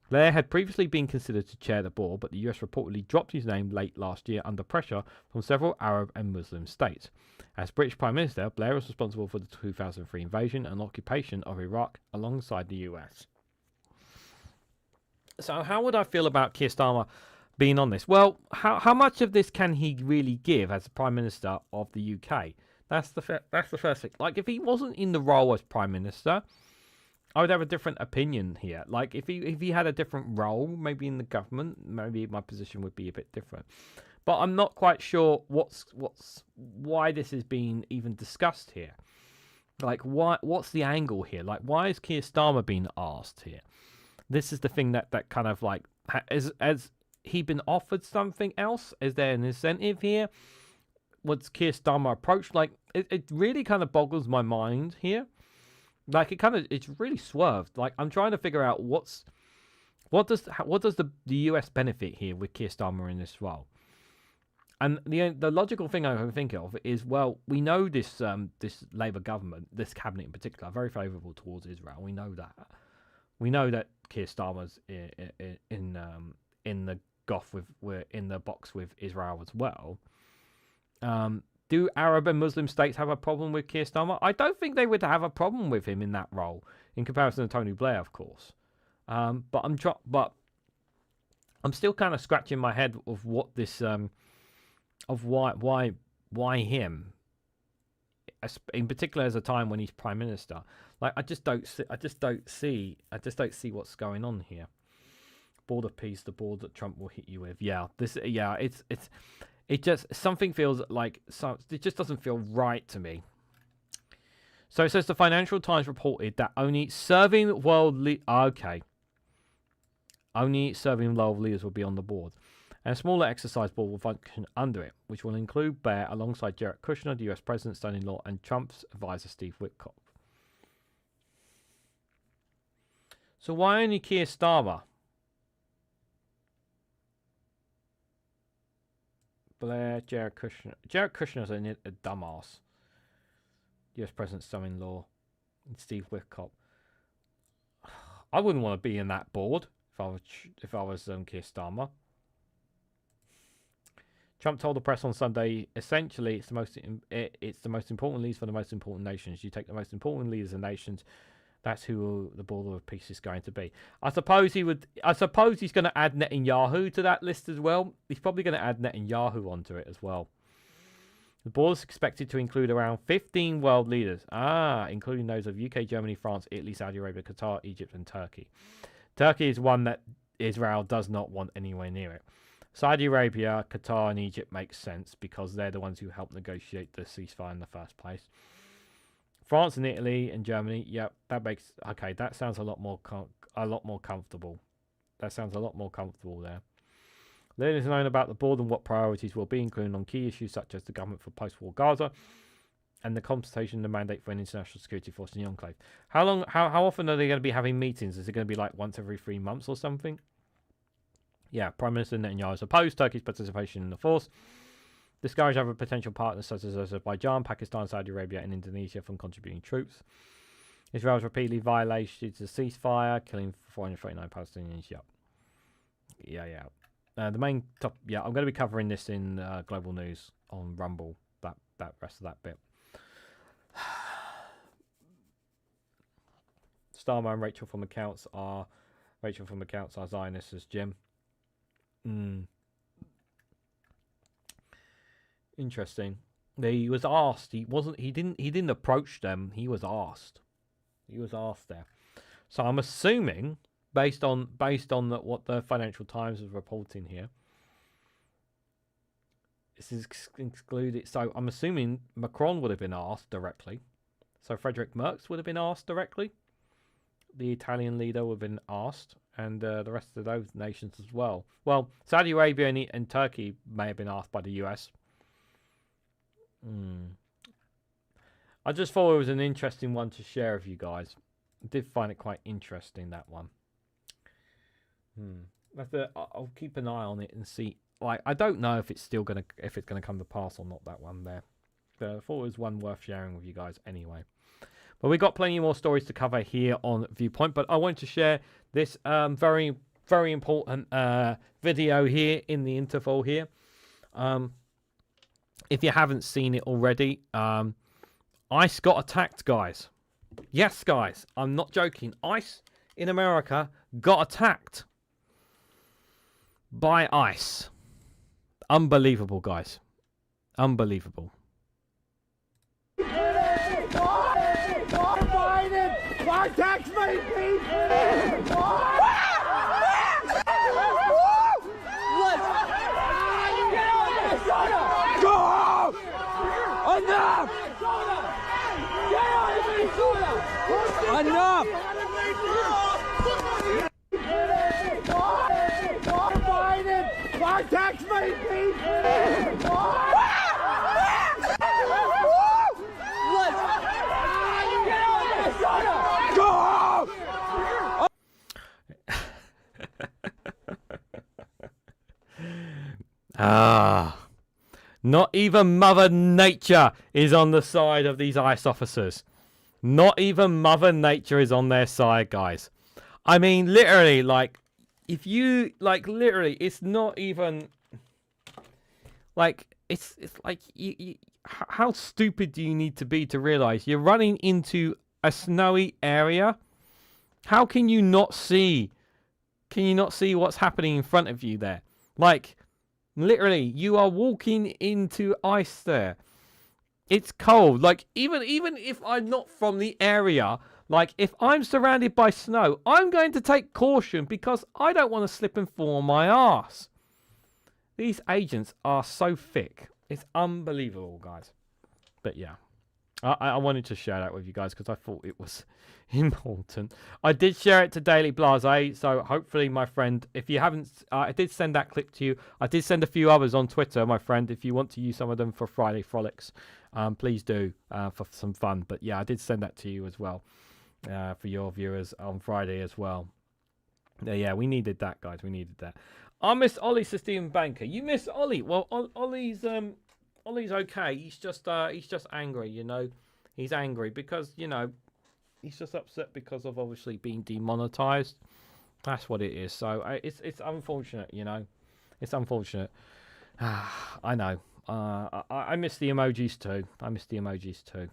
Blair had previously been considered to chair the board, but the US reportedly dropped his name late last year under pressure from several Arab and Muslim states. As British Prime Minister, Blair was responsible for the 2003 invasion and occupation of Iraq alongside the US. So how would I feel about Keir Starmer being on this? Well, how much of this can he really give as the Prime Minister of the UK? That's the first thing. Like, if he wasn't in the role as Prime Minister, I would have a different opinion here. Like, if he had a different role, maybe in the government, maybe my position would be a bit different. But I'm not quite sure why this is being even discussed here. Like, what's the angle here? Like, why is Keir Starmer being asked here? This is the thing that kind of like, has he been offered something else? Is there an incentive here? Was Keir Starmer approached? Like, it really kind of boggles my mind here. Like, it's really swerved. Like, I'm trying to figure out what does the US benefit here with Keir Starmer in this role? And the logical thing I can think of is, well, we know this Labour government, this cabinet in particular, are very favourable towards Israel. We know that. We know that Keir Starmer's in the in the box with Israel as well. Do Arab and Muslim states have a problem with Keir Starmer? I don't think they would have a problem with him in that role, in comparison to Tony Blair, of course. But I'm still kind of scratching my head of what this of why him, in particular as a time when he's Prime Minister. Like, I just don't see what's going on here. Board of Peace, the board that Trump will hit you with. It just, something feels like, it just doesn't feel right to me. So it says the Financial Times reported that only serving world leaders will be on the board. And a smaller exercise board will function under it, which will include Blair alongside Jared Kushner, the US President's son-in-law, and Trump's advisor Steve Witkoff. So why only Keir Starmer? Blair, Jared Kushner. Jared Kushner's a dumbass. US President's son-in-law, and Steve Witkoff. I wouldn't want to be in that board if I was Keir Starmer. Trump told the press on Sunday, essentially, it's the most important leaders for the most important nations. You take the most important leaders of nations. That's who the Board of Peace is going to be. I suppose he's going to add Netanyahu to that list as well. He's probably going to add Netanyahu onto it as well. The board is expected to include around 15 world leaders, including those of UK, Germany, France, Italy, Saudi Arabia, Qatar, Egypt, and Turkey. Turkey is one that Israel does not want anywhere near it. Saudi Arabia, Qatar, and Egypt makes sense because they're the ones who helped negotiate the ceasefire in the first place. France and Italy and Germany, that sounds a lot more comfortable. That sounds a lot more comfortable there. Little is known about the board and what priorities will be, including on key issues such as the government for post-war Gaza and the consultation and the mandate for an international security force in the enclave. How often are they going to be having meetings? Is it going to be like once every 3 months or something? Yeah, Prime Minister Netanyahu has opposed Turkey's participation in the force, discouraged other potential partners such as Azerbaijan, Pakistan, Saudi Arabia, and Indonesia from contributing troops. Israel has repeatedly violated the ceasefire, killing 439 Palestinians. Yeah. The main top. Yeah, I'm going to be covering this in Global News on Rumble. That rest of that bit. Starmer and Rachel from Accounts are Zionists as Jim. Interesting. He was asked. He didn't approach them. He was asked. There. So I'm assuming based on what the Financial Times is reporting here. This is excluded. So I'm assuming Macron would have been asked directly. So Frederick Merz would have been asked directly. The Italian leader would have been asked, and the rest of those nations as well. Well, Saudi Arabia and Turkey may have been asked by the US. I just thought it was an interesting one to share with you guys. I did find it quite interesting, that one. I'll keep an eye on it and see. Like, I don't know if it's gonna come to pass or not, that one there. But I thought it was one worth sharing with you guys anyway. But we've got plenty more stories to cover here on Viewpoint. But I wanted to share this very, very important video here in the interval here. If you haven't seen it already, ICE got attacked, guys. Yes, guys, I'm not joking. ICE in America got attacked by ICE. Unbelievable, guys. Unbelievable. Why tax money, please? Go! Enough! Enough! Why tax money, please? Not even Mother Nature is on the side of these ICE officers. Not even Mother Nature is on their side, guys. I mean, literally, like, if you, like, literally, it's not even, like, it's like, how stupid do you need to be to realize you're running into a snowy area? How can you not see? Can you not see what's happening in front of you there? Like, literally, you are walking into ice there. It's cold. Like, even if I'm not from the area, like, if I'm surrounded by snow, I'm going to take caution because I don't want to slip and fall on my ass. These agents are so thick. It's unbelievable, guys. But yeah, I wanted to share that with you guys because I thought it was important. I did share it to Daily Blase, so hopefully, my friend, if you haven't, I did send that clip to you. I did send a few others on Twitter, my friend. If you want to use some of them for Friday Frolics, please do for some fun. But yeah, I did send that to you as well for your viewers on Friday as well. Yeah, we needed that, guys. We needed that. I miss Ollie, says Stephen Banker. You miss Ollie? Well, Ollie's okay. He's just angry. You know, he's angry because he's just upset because of obviously being demonetized. That's what it is. So it's unfortunate, It's unfortunate. I know. I miss the emojis too.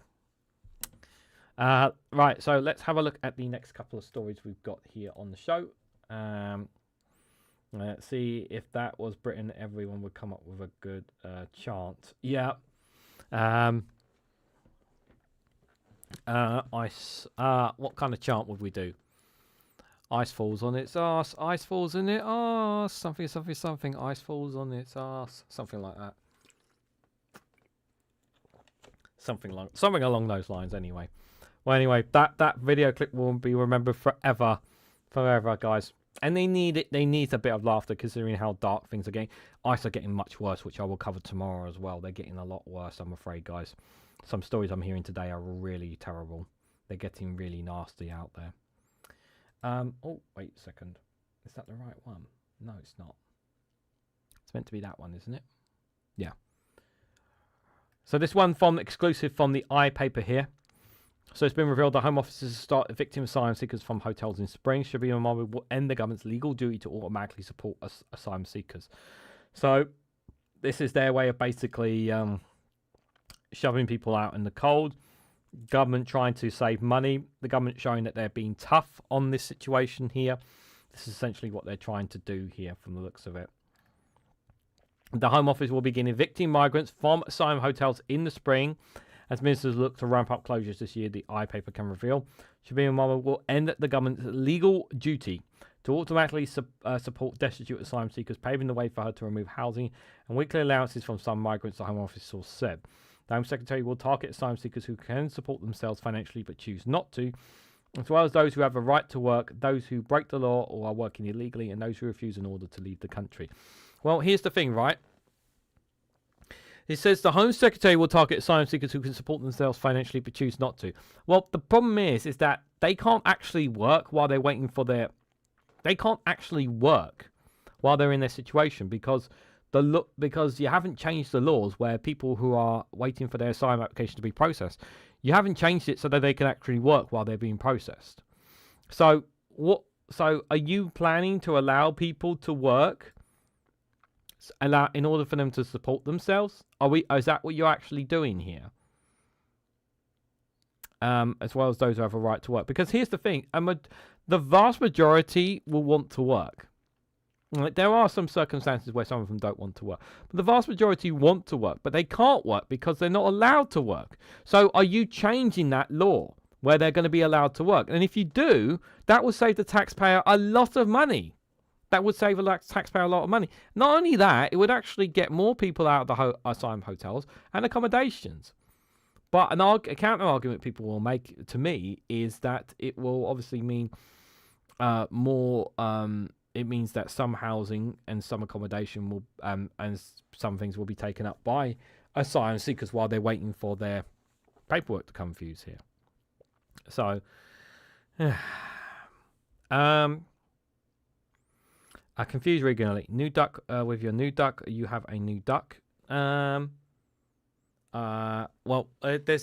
Right, so let's have a look at the next couple of stories we've got here on the show. Let's see if that was Britain. Everyone would come up with a good chant. Yeah. Ice. What kind of chant would we do? Ice falls on its ass. Ice falls in its ass. Something. Ice falls on its ass. Something like that. Something along those lines. Anyway. Well, anyway, that video clip will be remembered forever, guys. And they need it. They need a bit of laughter considering how dark things are getting. ICE are getting much worse, which I will cover tomorrow as well. They're getting a lot worse, I'm afraid, guys. Some stories I'm hearing today are really terrible. They're getting really nasty out there. Oh, wait a second. Is that the right one? No, it's not. It's meant to be that one, isn't it? Yeah. So this one exclusive from the iPaper here. So it's been revealed that Home Offices start evicting asylum seekers from hotels in spring. Shabir Mohammed will end the government's legal duty to automatically support asylum seekers. So this is their way of basically shoving people out in the cold. Government trying to save money. The government showing that they're being tough on this situation here. This is essentially what they're trying to do here from the looks of it. The Home Office will begin evicting migrants from asylum hotels in the spring As ministers look to ramp up closures this year, the I paper can reveal Shabir Mohammed will end the government's legal duty to automatically support destitute asylum seekers, paving the way for her to remove housing and weekly allowances from some migrants, the Home Office source said. The Home Secretary will target asylum seekers who can support themselves financially but choose not to, as well as those who have a right to work, those who break the law or are working illegally, and those who refuse an order to leave the country. Well, here's the thing, right? It says the Home Secretary will target asylum seekers who can support themselves financially but choose not to. Well, the problem is that they can't actually work while they're waiting for their... They can't actually work while they're in their situation because because you haven't changed the laws where people who are waiting for their asylum application to be processed, you haven't changed it so that they can actually work while they're being processed. So are you planning to allow people to work in order for them to support themselves? Is that what you're actually doing here? As well as those who have a right to work. Because here's the thing, the vast majority will want to work. Like, there are some circumstances where some of them don't want to work. But the vast majority want to work, but they can't work because they're not allowed to work. So are you changing that law where they're going to be allowed to work? And if you do, that will save the taxpayer a lot of money. That would save the taxpayer a lot of money. Not only that, it would actually get more people out of the asylum hotels and accommodations. But a counter argument people will make to me is that it will obviously mean more. It means that some housing and some accommodation will, and some things will be taken up by asylum seekers while they're waiting for their paperwork to come fuse here. So, I confuse Reganelite. New duck with your new duck. You have a new duck. There's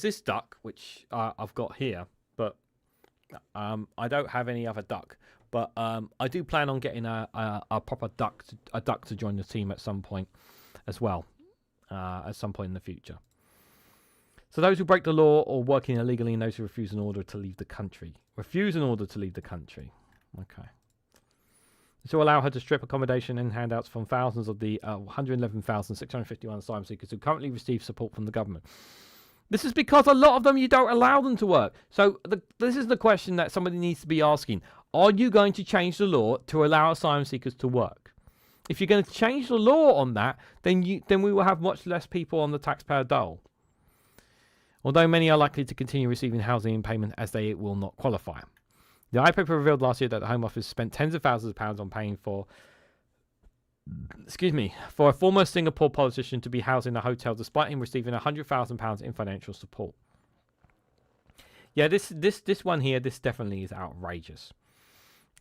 this duck which I've got here, but I don't have any other duck. But I do plan on getting a proper duck to join the team at some point as well, at some point in the future. So those who break the law or working illegally and those who refuse an order to leave the country. Refuse an order to leave the country. Okay. This will allow her to strip accommodation and handouts from thousands of the 111,651 asylum seekers who currently receive support from the government. This is because a lot of them, you don't allow them to work. So this is the question that somebody needs to be asking. Are you going to change the law to allow asylum seekers to work? If you're going to change the law on that, then we will have much less people on the taxpayer dole. Although many are likely to continue receiving housing and payment as they will not qualify. The iPaper revealed last year that the Home Office spent tens of thousands of pounds on paying for a former Singapore politician to be housed in a hotel despite him receiving £100,000 in financial support. Yeah, this one here, this definitely is outrageous.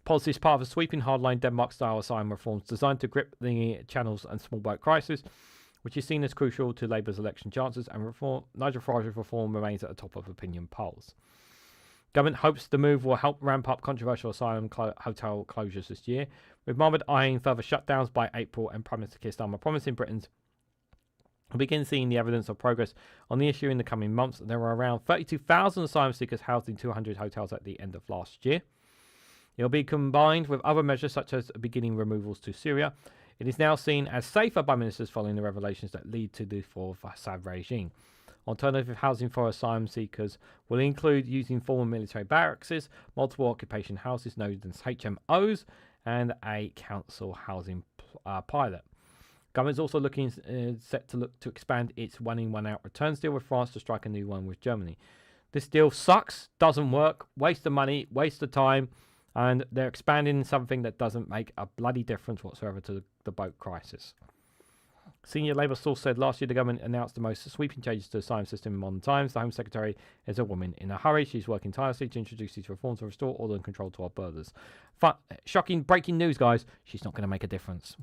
Policy is part of a sweeping hardline Denmark-style asylum reforms designed to grip the channels and small boat crisis, which is seen as crucial to Labour's election chances, and Nigel Farage's reform remains at the top of opinion polls. Government hopes the move will help ramp up controversial asylum hotel closures this year, with Mohammed eyeing further shutdowns by April and Prime Minister Keir Starmer promising Britons will begin seeing the evidence of progress on the issue in the coming months. There were around 32,000 asylum seekers housed in 200 hotels at the end of last year. It will be combined with other measures such as beginning removals to Syria. It is now seen as safer by ministers following the revelations that lead to the fall of Assad regime. Alternative housing for asylum seekers will include using former military barracks, multiple occupation houses known as HMOs, and a council housing pilot. Government is also set to expand its one-in, one-out returns deal with France to strike a new one with Germany. This deal sucks, doesn't work, waste of money, waste of time, and they're expanding something that doesn't make a bloody difference whatsoever to the boat crisis. Senior Labour source said last year the government announced the most sweeping changes to the asylum system in modern times. The Home Secretary is a woman in a hurry. She's working tirelessly to introduce these reforms to restore order and control to our borders. Shocking breaking news, guys. She's not going to make a difference.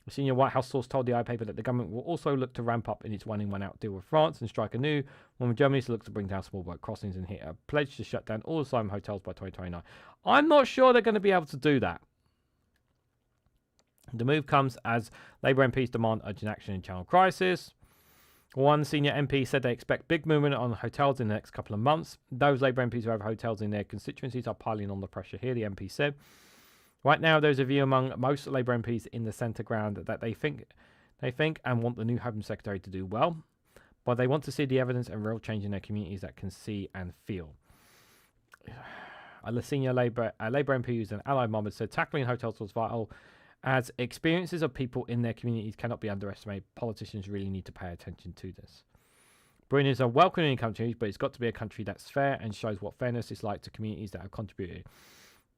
A senior White House source told the iPaper that the government will also look to ramp up in its one-in, one-out deal with France and strike a new one with Germany to look to bring down small boat crossings and hit a pledge to shut down all asylum hotels by 2029. I'm not sure they're going to be able to do that. The move comes as Labour MPs demand urgent action in Channel crisis. One senior MP said they expect big movement on hotels in the next couple of months. Those Labour MPs who have hotels in their constituencies are piling on the pressure here, the MP said. Right now, there's a view among most Labour MPs in the centre ground that they think and want the new Home Secretary to do well. but they want to see the evidence and real change in their communities that can see and feel. A senior Labour MP who's an allied mob said tackling hotels was vital, as experiences of people in their communities cannot be underestimated. Politicians really need to pay attention to this. Britain is a welcoming country, but it's got to be a country that's fair and shows what fairness is like to communities that have contributed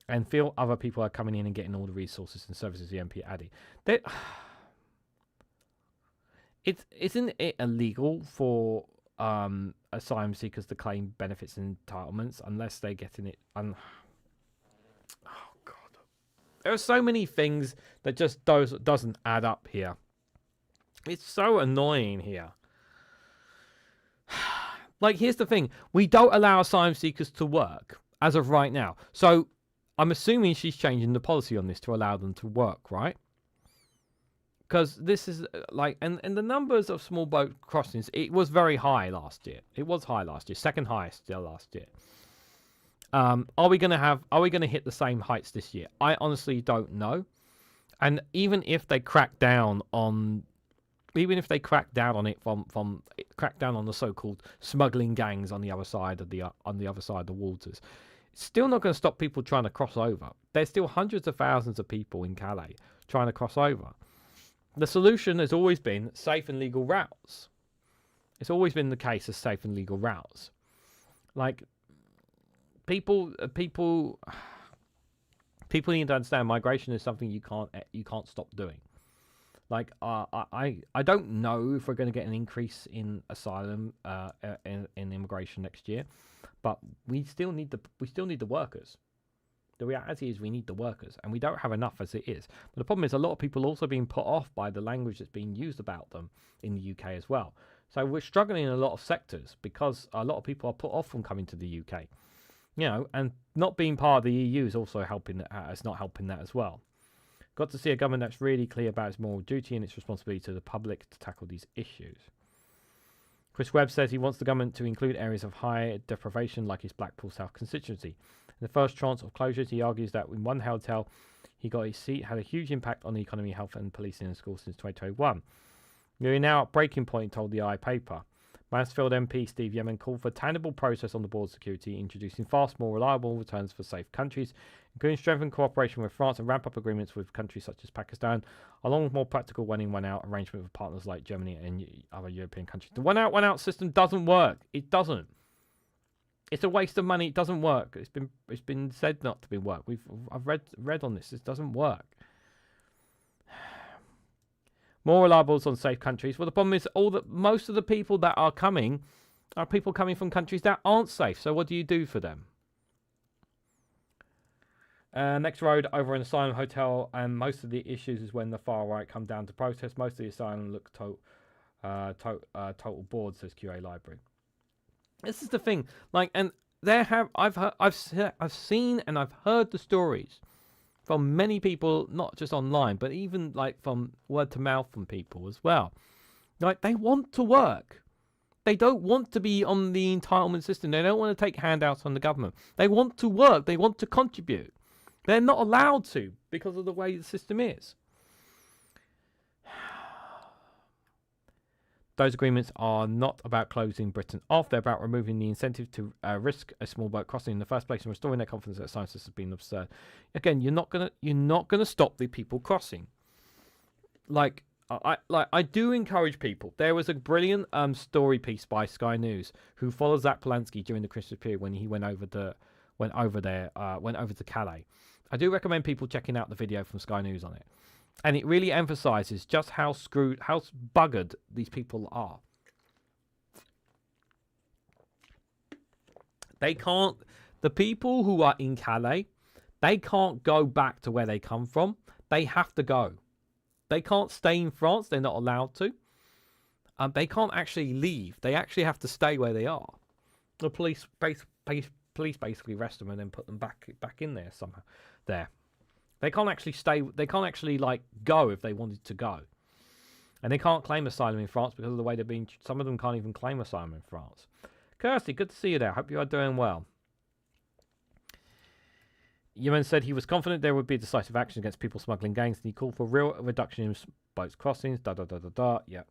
and feel other people are coming in and getting all the resources and services, the MP added. Isn't it illegal for asylum seekers to claim benefits and entitlements unless they're getting it? Oh, God. There are so many things that just doesn't add up here. It's so annoying here. Like, here's the thing. We don't allow asylum seekers to work as of right now. So I'm assuming she's changing the policy on this to allow them to work, right? Because this is like, and the numbers of small boat crossings, it was very high last year. It was high last year, second highest still last year. Are we gonna hit the same heights this year? I honestly don't know. And even if they crack down on it from crack down on the so-called smuggling gangs on the other side of the waters, it's still not going to stop people trying to cross over. There's still hundreds of thousands of people in Calais trying to cross over. The solution has always been safe and legal routes. It's always been the case of safe and legal routes. Like, people need to understand migration is something you can't stop doing. Like, I don't know if we're going to get an increase in asylum in immigration next year, but we still need the workers. The reality is we need the workers, and we don't have enough as it is. But the problem is a lot of people are also being put off by the language that's being used about them in the UK as well. So we're struggling in a lot of sectors because a lot of people are put off from coming to the UK. You know, and not being part of the EU is also helping. It's not helping that as well. Got to see a government that's really clear about its moral duty and its responsibility to the public to tackle these issues. Chris Webb says he wants the government to include areas of high deprivation like his Blackpool South constituency. In the first tranche of closures, he argues that in one hotel he got his seat had a huge impact on the economy, health and policing in schools since 2021. We are now at breaking point, told the I paper. Mansfield MP Steve Yemen called for a tangible process on the border security, introducing fast, more reliable returns for safe countries, including strengthen cooperation with France and ramp up agreements with countries such as Pakistan, along with more practical one-in, one-out arrangement with partners like Germany and other European countries. The one-out, one-out system doesn't work. It doesn't. It's a waste of money. It doesn't work. It's been said not to be work. I've read on this. This doesn't work. More reliables on safe countries. Well, the problem is most of the people that are coming are people coming from countries that aren't safe. So what do you do for them? Next road over an asylum hotel, and most of the issues is when the far right come down to protest. Most of the asylum look total bored, says QA Library. This is the thing, like, and I've seen and I've heard the stories from many people, not just online, but even like from word to mouth from people as well. Like, they want to work. They don't want to be on the entitlement system. They don't want to take handouts from the government. They want to work. They want to contribute. They're not allowed to because of the way the system is. Those agreements are not about closing Britain off. They're about removing the incentive to risk a small boat crossing in the first place and restoring their confidence that the science has been absurd. Again, you're not gonna stop the people crossing. Like I do encourage people. There was a brilliant story piece by Sky News who follows Zach Polanski during the Christmas period when he went over to Calais. I do recommend people checking out the video from Sky News on it. And it really emphasises just how buggered these people are. The people who are in Calais, they can't go back to where they come from. They have to go. They can't stay in France. They're not allowed to. They can't actually leave. They actually have to stay where they are. The police basically arrest them and then put them back in there somehow. There. They can't actually stay. They can't actually go if they wanted to go, and they can't claim asylum in France because of the way they're being. Some of them can't even claim asylum in France. Kirsty, good to see you there. Hope you are doing well. Yemen said he was confident there would be decisive action against people smuggling gangs, and he called for real reduction in boats crossings. Yeah.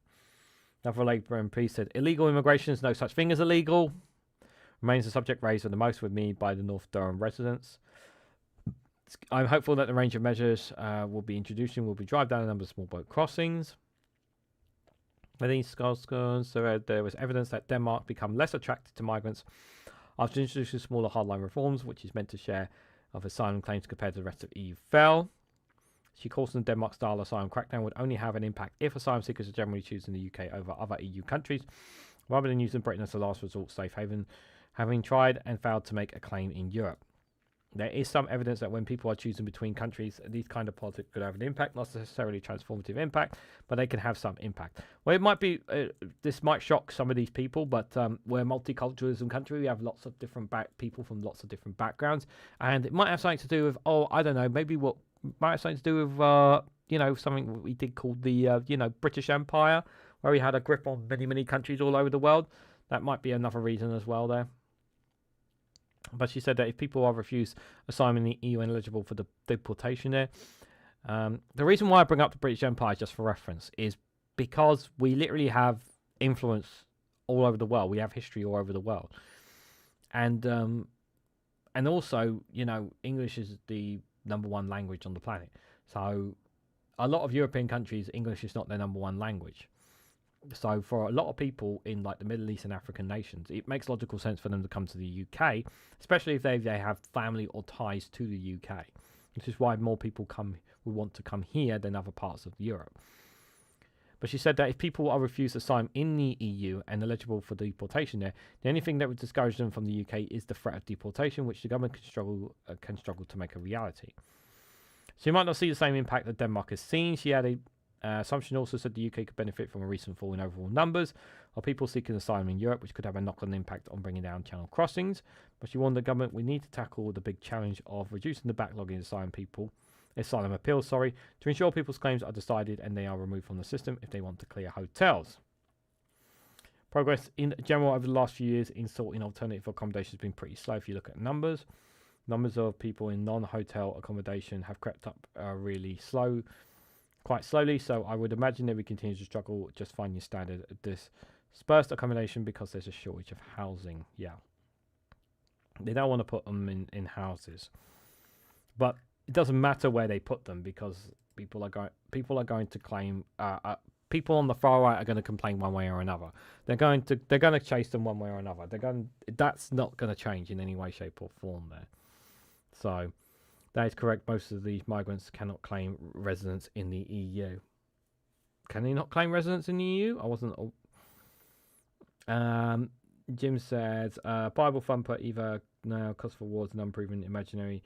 Another Labour MP said, illegal immigration is no such thing as illegal. Remains a subject raised the most with me by the North Durham residents. I'm hopeful that the range of measures will be introduced will be drive down the number of small boat crossings. These scholars said there was evidence that Denmark become less attracted to migrants after introducing smaller hardline reforms, which is meant to share of asylum claims compared to the rest of EU fell. She cautioned Denmark's style asylum crackdown would only have an impact if asylum seekers are generally choosing the UK over other EU countries, rather than using Britain as a last resort safe haven, having tried and failed to make a claim in Europe. There is some evidence that when people are choosing between countries, these kind of politics could have an impact, not necessarily transformative impact, but they can have some impact. Well, it might be, this might shock some of these people, but we're a multiculturalism country. We have lots of different people from lots of different backgrounds, and it might have something to do with, I don't know, maybe what might have something to do with, something we did call the, British Empire, where we had a grip on many, many countries all over the world. That might be another reason as well there. But she said that if people are refused asylum in the EU and eligible for the deportation there, the reason why I bring up the British Empire just for reference is because we literally have influence all over the world. We have history all over the world. And also, English is the #1 language on the planet. So a lot of European countries, English is not their #1 language. So for a lot of people in like the Middle East and African nations, it makes logical sense for them to come to the UK, especially if they have family or ties to the UK, which is why more people would want to come here than other parts of Europe. But she said that if people are refused asylum in the EU and eligible for deportation there, the only thing that would discourage them from the UK is the threat of deportation, which the government can struggle to make a reality. So you might not see the same impact that Denmark has seen. She added, assumption also said the UK could benefit from a recent fall in overall numbers of people seeking asylum in Europe, which could have a knock-on impact on bringing down channel crossings. But she warned the government we need to tackle the big challenge of reducing the backlog in asylum appeals, to ensure people's claims are decided and they are removed from the system if they want to clear hotels. Progress in general over the last few years in sorting alternative accommodation has been pretty slow. If you look at numbers of people in non-hotel accommodation have crept up quite slowly, so I would imagine that we continue to struggle just finding standard dispersed accommodation because there's a shortage of housing. Yeah, they don't want to put them in houses, but it doesn't matter where they put them because people are going to claim. People on the far right are going to complain one way or another. They're going to chase them one way or another. That's not going to change in any way, shape, or form there. So. That is correct. Most of these migrants cannot claim residence in the EU. Can they not claim residence in the EU? I wasn't. Jim says, Bible thumper either now cost for wars and unproven imaginary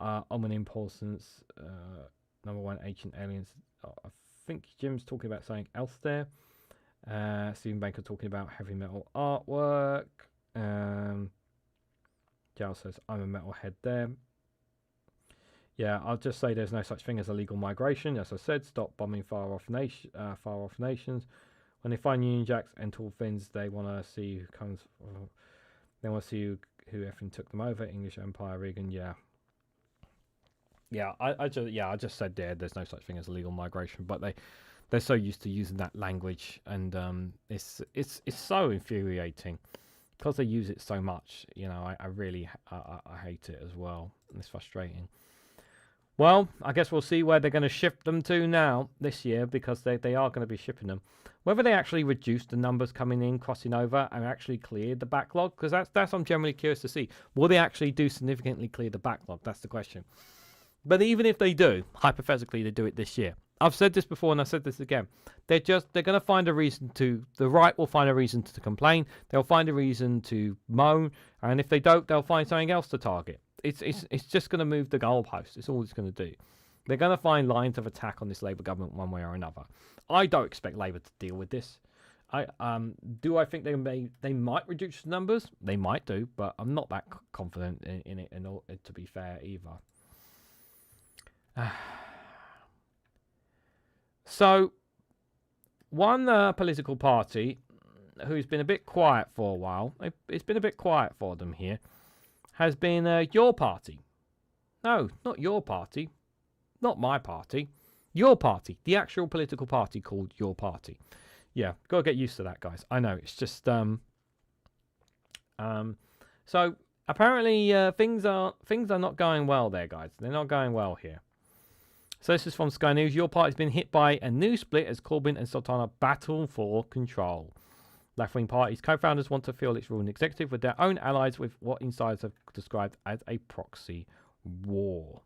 omen importance. #1 ancient aliens. I think Jim's talking about something else there. Stephen Baker talking about heavy metal artwork. Jal says, I'm a metalhead there. Yeah, I'll just say there's no such thing as illegal migration. As I said, stop bombing far off nations. When they find Union Jacks and tall fins, they want to see who comes. They want to see who effing took them over. English Empire, Reagan. Yeah. I just said there's no such thing as illegal migration, but they're so used to using that language, and it's so infuriating because they use it so much. I really hate it as well. It's frustrating. Well, I guess we'll see where they're going to ship them to now this year, because they are going to be shipping them. Whether they actually reduce the numbers coming in, crossing over, and actually clear the backlog, because that's I'm generally curious to see. Will they actually do significantly clear the backlog? That's the question. But even if they do, hypothetically, they do it this year. I've said this before and I said this again. They're going to find a reason to. The right will find a reason to complain. They'll find a reason to moan, and if they don't, they'll find something else to target. It's just going to move the goalpost. It's all it's going to do. They're going to find lines of attack on this Labour government one way or another. I don't expect Labour to deal with this. Do I think they might reduce the numbers? They might do, but I'm not that confident in it. To be fair, either. So, one political party who's been a bit quiet for a while. It's been a bit quiet for them here. Has been your party. No, not your party. Not my party. Your party. The actual political party called Your Party. Yeah, gotta get used to that, guys. I know it's just so apparently things are not going well there, guys. They're not going well here. So this is from Sky News. Your party's been hit by a new split as Corbyn and Sultana battle for control. Left-wing parties' co-founders want to fill its ruling executive with their own allies with what insiders have described as a proxy war.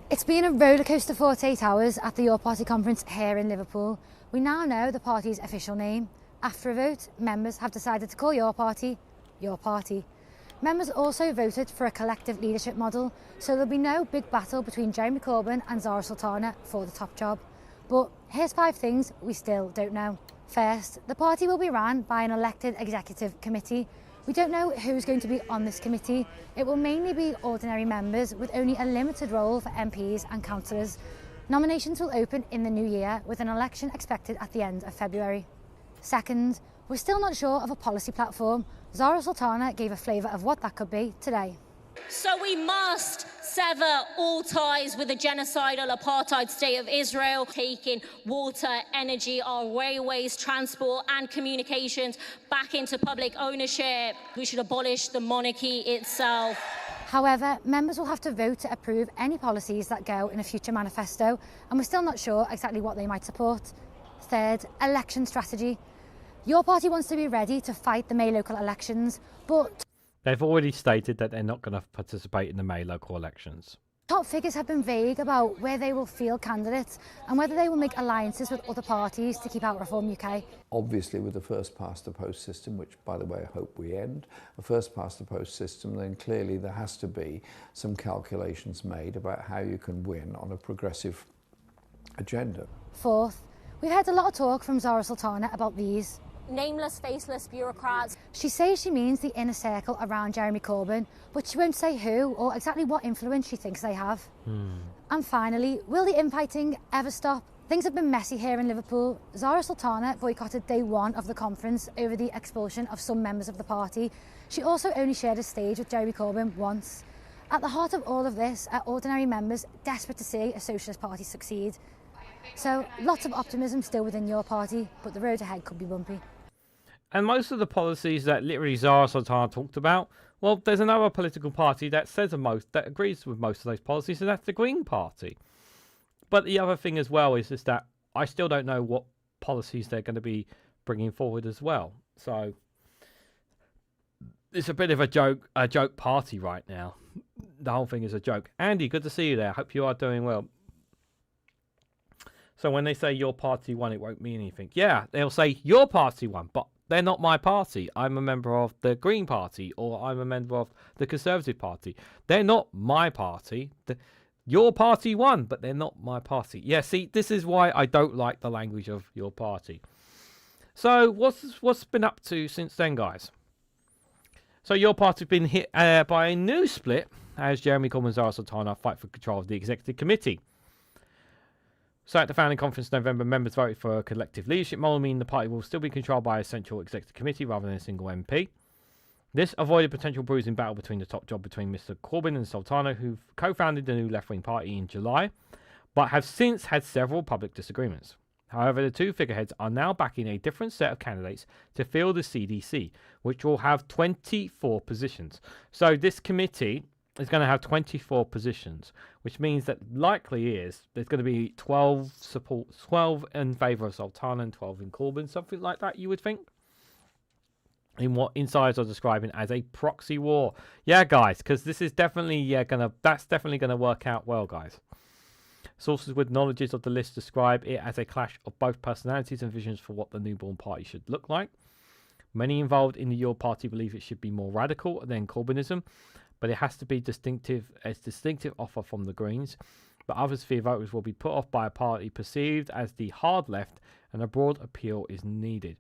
It's been a rollercoaster 48 hours at the Your Party conference here in Liverpool. We now know the party's official name. After a vote, members have decided to call Your Party, Your Party. Members also voted for a collective leadership model, so there'll be no big battle between Jeremy Corbyn and Zara Sultana for the top job. But here's 5 things we still don't know. First, the party will be run by an elected executive committee. We don't know who's going to be on this committee. It will mainly be ordinary members with only a limited role for MPs and councillors. Nominations will open in the new year with an election expected at the end of February. Second, we're still not sure of a policy platform. Zara Sultana gave a flavour of what that could be today. So we must sever all ties with the genocidal apartheid state of Israel, taking water, energy, our railways, transport and communications back into public ownership. We should abolish the monarchy itself. However, members will have to vote to approve any policies that go in a future manifesto, and we're still not sure exactly what they might support. Third, election strategy. Your party wants to be ready to fight the May local elections, but They've already stated that they're not going to participate in the May local elections. top figures have been vague about where they will field candidates and whether they will make alliances with other parties to keep out Reform UK. Obviously, with the first past the post system, which, by the way, I hope we end, a first past the post system, then clearly there has to be some calculations made about how you can win on a progressive agenda. Fourth, we've heard a lot of talk from Zara Sultana about these. Nameless, faceless bureaucrats. She says she means the inner circle around Jeremy Corbyn, but she won't say who or exactly what influence she thinks they have. And finally, will the infighting ever stop? Things have been messy here in Liverpool. Zara Sultana boycotted day 1 of the conference over the expulsion of some members of the party. She also only shared a stage with Jeremy Corbyn once. At the heart of all of this are ordinary members desperate to see a socialist party succeed. So lots of optimism still within your party, but the road ahead could be bumpy. And most of the policies that literally Zara Sultana talked about, well, there's another political party that that agrees with most of those policies, and that's the Green Party. But the other thing as well is that I still don't know what policies they're going to be bringing forward as well. So it's a bit of a joke party right now. The whole thing is a joke. Andy, good to see you there. Hope you are doing well. So when they say your party won, it won't mean anything. Yeah, they'll say your party won, but they're not my party. I'm a member of the Green Party, or I'm a member of the Conservative Party. They're not my party. Your party won, but they're not my party. Yeah, see, this is why I don't like the language of your party. So what's been up to since then, guys? So your party's been hit by a new split as Jeremy Corbyn and Zara Sultana fight for control of the Executive Committee. So at the founding conference in November, members voted for a collective leadership model, meaning the party will still be controlled by a central executive committee rather than a single MP. This avoided potential bruising battle between the top job between Mr. Corbyn and Sultana, who co-founded the new left-wing party in July, but have since had several public disagreements. However, the two figureheads are now backing a different set of candidates to fill the CDC, which will have 24 positions. So this committee is going to have 24 positions, which means that likely is there's going to be 12 in favour of Sultana and 12 in Corbyn, something like that, you would think, in what insiders are describing as a proxy war. Yeah, guys, because this is definitely that's definitely going to work out well, guys. Sources with knowledge of the list describe it as a clash of both personalities and visions for what the newborn party should look like. Many involved in the Your Party believe it should be more radical than Corbynism, but it has to be distinctive offer from the Greens. But others fear voters will be put off by a party perceived as the hard left, and a broad appeal is needed.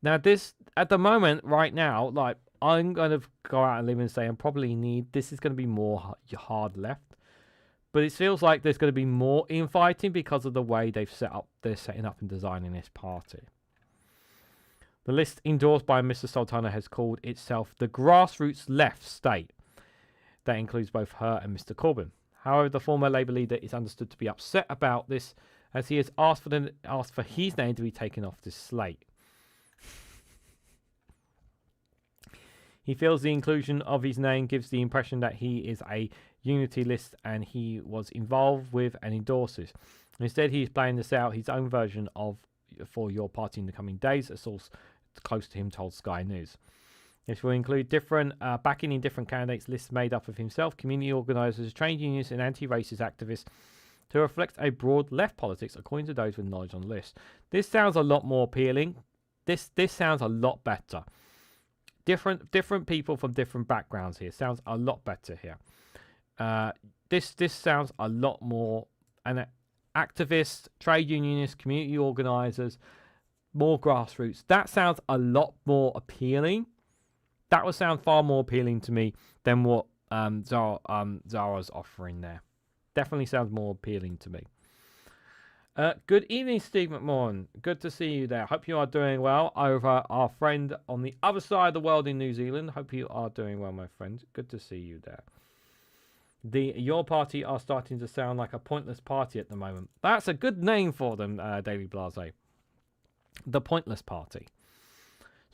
Now, this at the moment, right now, like I'm going to go out and live and say this is going to be more hard left. But it feels like there's going to be more infighting because of the way they're setting up and designing this party. The list endorsed by Mr. Sultana has called itself the grassroots left state. That includes both her and Mr. Corbyn. However, the former Labour leader is understood to be upset about this as he has asked for his name to be taken off the slate. He feels the inclusion of his name gives the impression that he is a unity list and he was involved with and endorses. Instead, he is playing this out his own version of for your party in the coming days, a source close to him told Sky News. This will include different backing in different candidates lists made up of himself, community organisers, trade unions and anti-racist activists to reflect a broad left politics according to those with knowledge on the list. This sounds a lot more appealing. This sounds a lot better. Different people from different backgrounds here. Sounds a lot better here. This sounds a lot more activists, trade unionists, community organisers, more grassroots. That sounds a lot more appealing. That would sound far more appealing to me than what Zara's offering there. Definitely sounds more appealing to me. Good evening, Steve McMahon. Good to see you there. Hope you are doing well over our friend on the other side of the world in New Zealand. Hope you are doing well, my friend. Good to see you there. Your party are starting to sound like a pointless party at the moment. That's a good name for them, Daily Blase. The Pointless Party.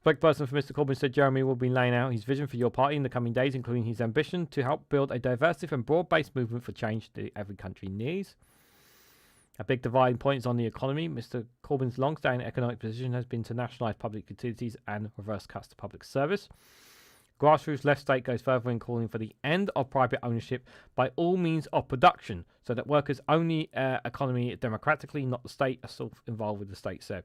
Spokesperson for Mr. Corbyn said Jeremy will be laying out his vision for your party in the coming days, including his ambition to help build a diverse and broad-based movement for change that every country needs. A big dividing point is on the economy. Mr. Corbyn's long-standing economic position has been to nationalise public utilities and reverse cuts to public service. Grassroots left state goes further in calling for the end of private ownership by all means of production, so that workers own the economy democratically, not the state, are still involved with the state. So,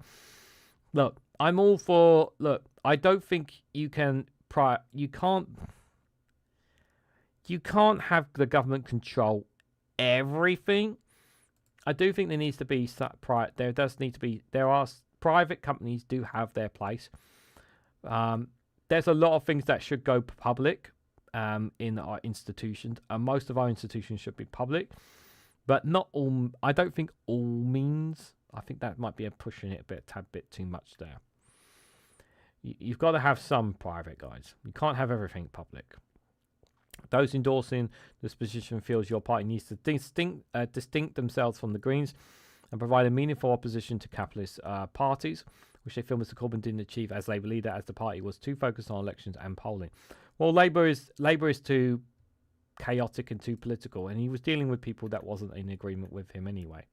look, I'm all for. Look, I don't think you can. You can't have the government control everything. I do think there needs to be there does need to be. There are private companies do have their place. There's a lot of things that should go public in our institutions, and most of our institutions should be public, but not all. I don't think all means. I think that might be pushing it a tad bit too much there. You've got to have some private, guys. You can't have everything public. Those endorsing this position feels your party needs to distinct themselves from the Greens and provide a meaningful opposition to capitalist parties, which they feel Mr. Corbyn didn't achieve as Labour leader, as the party was too focused on elections and polling. Well, Labour is too chaotic and too political, and he was dealing with people that wasn't in agreement with him anyway.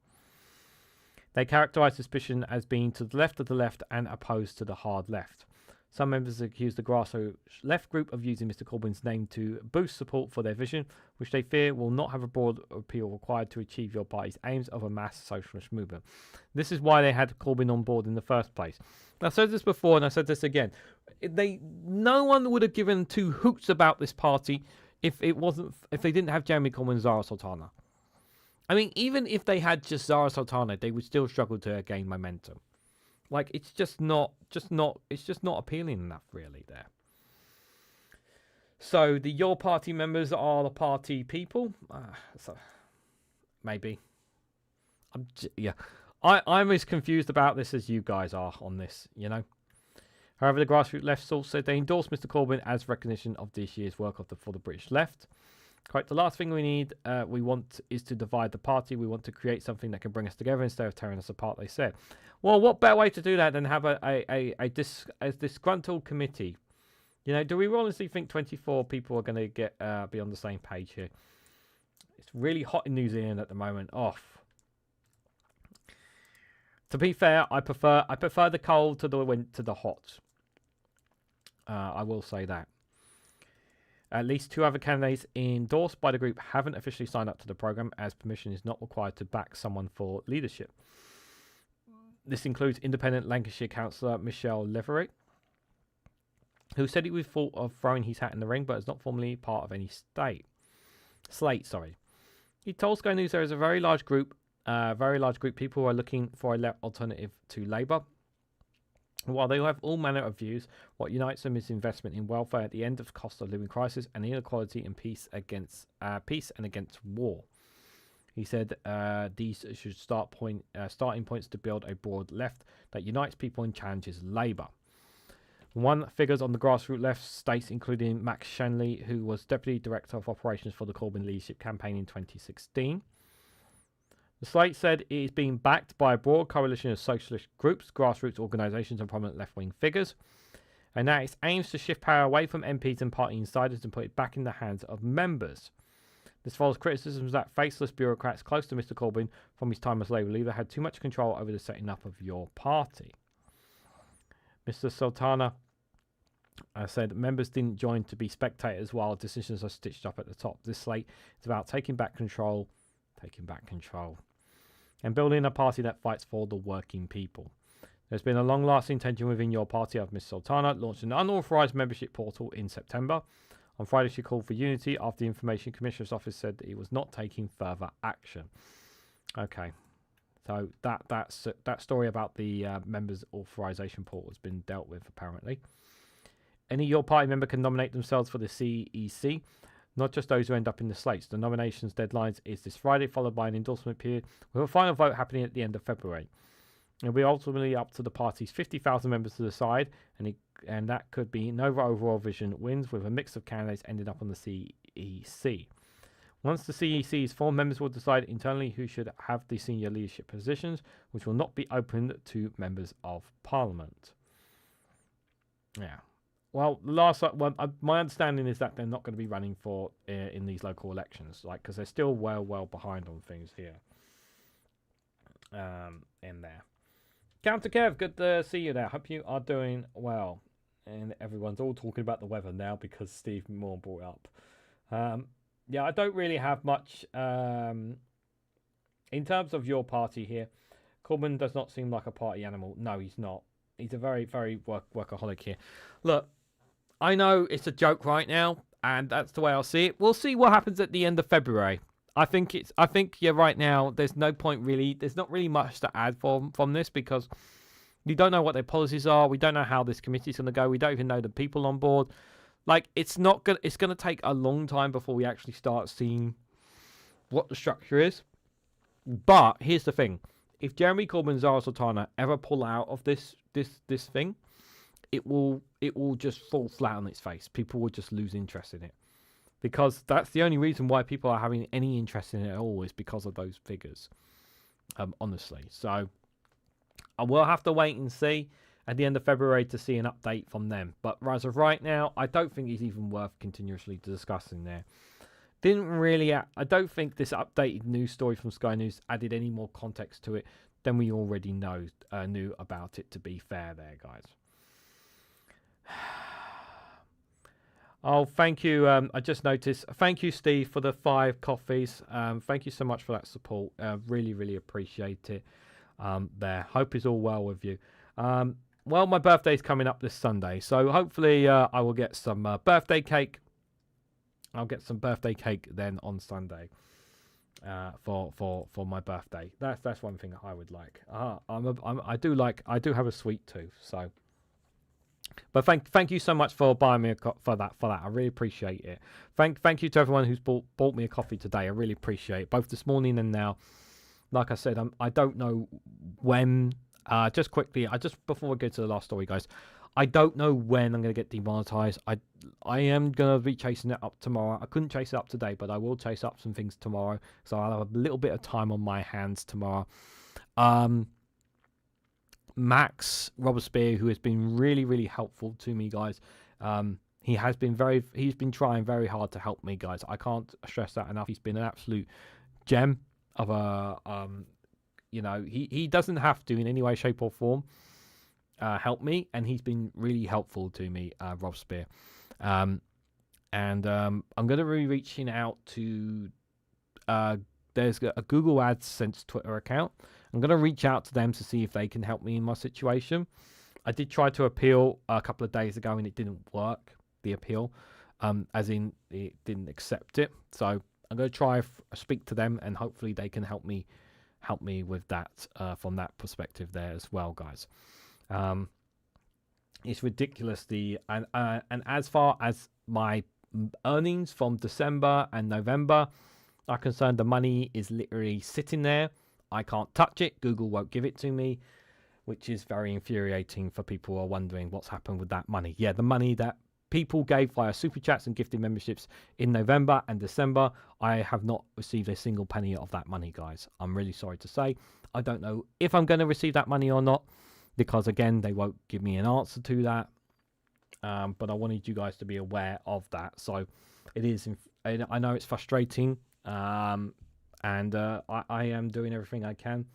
They characterise suspicion as being to the left of the left and opposed to the hard left. Some members accuse the grassroots left group of using Mr. Corbyn's name to boost support for their vision, which they fear will not have a broad appeal required to achieve your party's aims of a mass socialist movement. This is why they had Corbyn on board in the first place. I said this before and I said this again. No one would have given two hoots about this party if they didn't have Jeremy Corbyn and Zara Sultana. I mean, even if they had just Zara Sultana, they would still struggle to gain momentum. Like, it's just not appealing enough, really, there. So, your party members are the party people? So, maybe. I'm as confused about this as you guys are on this, you know. However, the grassroots left source said they endorsed Mr. Corbyn as recognition of this year's work for the British left. Quote, the last thing we want is to divide the party. We want to create something that can bring us together instead of tearing us apart, they said. Well, what better way to do that than have a disgruntled committee? You know, do we honestly think 24 people are going to be on the same page here? It's really hot in New Zealand at the moment. To be fair, I prefer the cold to the hot. I will say that. At least 2 other candidates endorsed by the group haven't officially signed up to the programme, as permission is not required to back someone for leadership. This includes independent Lancashire councillor Michelle Leverett, who said he was thought of throwing his hat in the ring, but is not formally part of any slate. He told Sky News there is a very large group people who are looking for an alternative to Labour. While they have all manner of views, what unites them is investment in welfare at the end of the cost of living crisis and inequality and peace and against war. He said these should starting points to build a broad left that unites people and challenges Labour. One figures on the grassroots left states, including Max Shanley, who was Deputy Director of Operations for the Corbyn leadership campaign in 2016. The slate said it is being backed by a broad coalition of socialist groups, grassroots organisations and prominent left-wing figures, and that it aims to shift power away from MPs and party insiders and put it back in the hands of members. This follows criticisms that faceless bureaucrats close to Mr Corbyn from his time as Labour leader had too much control over the setting up of your party. Mr Sultana said members didn't join to be spectators while decisions are stitched up at the top. This slate is about taking back control, and building a party that fights for the working people. There's been a long-lasting tension within your party of Ms Sultana, launched an unauthorised membership portal in September. On Friday, she called for unity after the Information Commissioner's Office said that it was not taking further action. Okay, so that story about the members' authorisation portal has been dealt with, apparently. Any your party member can nominate themselves for the CEC, not just those who end up in the slates. The nominations deadlines is this Friday, followed by an endorsement period, with a final vote happening at the end of February. It'll be ultimately up to the party's 50,000 members to decide, and that could be no overall vision wins, with a mix of candidates ending up on the CEC. Once the CEC is formed, members will decide internally who should have the senior leadership positions, which will not be open to members of Parliament. Yeah. Well, my understanding is that they're not going to be running for in these local elections, because they're still well behind on things here. In there. Counter Kev, good to see you there. Hope you are doing well. And everyone's all talking about the weather now because Steve Moore brought it up. Yeah, I don't really have much in terms of your party here. Corbyn does not seem like a party animal. No, he's not. He's a very, very workaholic here. Look, I know it's a joke right now, and that's the way I'll see it. We'll see what happens at the end of February. I think right now there's no point really. There's not really much to add from this because we don't know what their policies are. We don't know how this committee's going to go. We don't even know the people on board. Like it's going to take a long time before we actually start seeing what the structure is. But here's the thing: if Jeremy Corbyn and Zara Sultana ever pull out of this thing, it will just fall flat on its face. People will just lose interest in it. Because that's the only reason why people are having any interest in it at all is because of those figures, honestly. So I will have to wait and see at the end of February to see an update from them. But as of right now, I don't think it's even worth continuously discussing there. I don't think this updated news story from Sky News added any more context to it than we already knew about it, to be fair there, guys. Oh, thank you. I just noticed. Thank you, Steve, for the 5 coffees. Thank you so much for that support. Really, really appreciate it. There. Hope it's all well with you. Well, my birthday's coming up this Sunday, so hopefully I will get some birthday cake. I'll get some birthday cake then on Sunday for my birthday. That's one thing I would like. I do have a sweet tooth, so. But thank you so much for buying me for that. I really appreciate it. Thank you to everyone who's bought me a coffee today. I really appreciate it, both this morning and now. Like I said, I don't know when. Just quickly, before we go to the last story, guys, I don't know when I'm going to get demonetized. I am going to be chasing it up tomorrow. I couldn't chase it up today, but I will chase up some things tomorrow. So I'll have a little bit of time on my hands tomorrow. Max Robespierre, who has been really, really helpful to me, guys. He's been trying very hard to help me, guys. I can't stress that enough. He's been an absolute gem of a, he doesn't have to in any way, shape or form help me, and he's been really helpful to me, Robespierre. I'm going to be reaching out to, there's a Google AdSense Twitter account. I'm going to reach out to them to see if they can help me in my situation. I did try to appeal a couple of days ago and it didn't work, the appeal, as in it didn't accept it. So I'm going to try speak to them and hopefully they can help me with that from that perspective there as well, guys. It's ridiculous. And as far as my earnings from December and November are concerned, the money is literally sitting there. I can't touch it. Google won't give it to me, which is very infuriating for people who are wondering what's happened with that money. Yeah, the money that people gave via super chats and gifted memberships in November and December. I have not received a single penny of that money, guys. I'm really sorry to say. I don't know if I'm going to receive that money or not, because again, they won't give me an answer to that. But I wanted you guys to be aware of that. So it is, I know it's frustrating, and I am doing everything I can.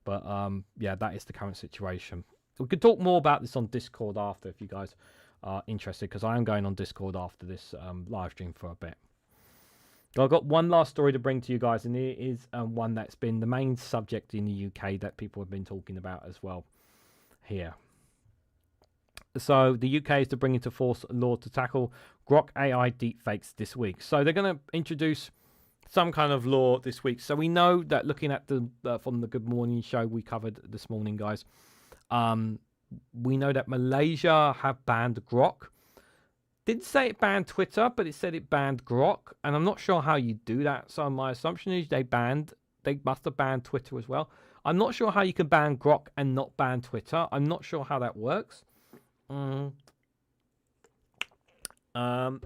But yeah, that is the current situation. We could talk more about this on Discord after if you guys are interested, because I am going on Discord after this live stream for a bit. So I've got one last story to bring to you guys, and it is one that's been the main subject in the UK that people have been talking about as well here. So the UK is to bring into force a law to tackle Grok AI deepfakes this week. So they're going to introduce some kind of law this week. So we know that looking at the from the Good Morning show we covered this morning, guys, we know that Malaysia have banned Grok. Didn't say it banned Twitter, but it said it banned Grok, and I'm not sure how you do that. So my assumption is they must have banned Twitter as well. I'm not sure how you can ban Grok and not ban Twitter. I'm not sure how that works.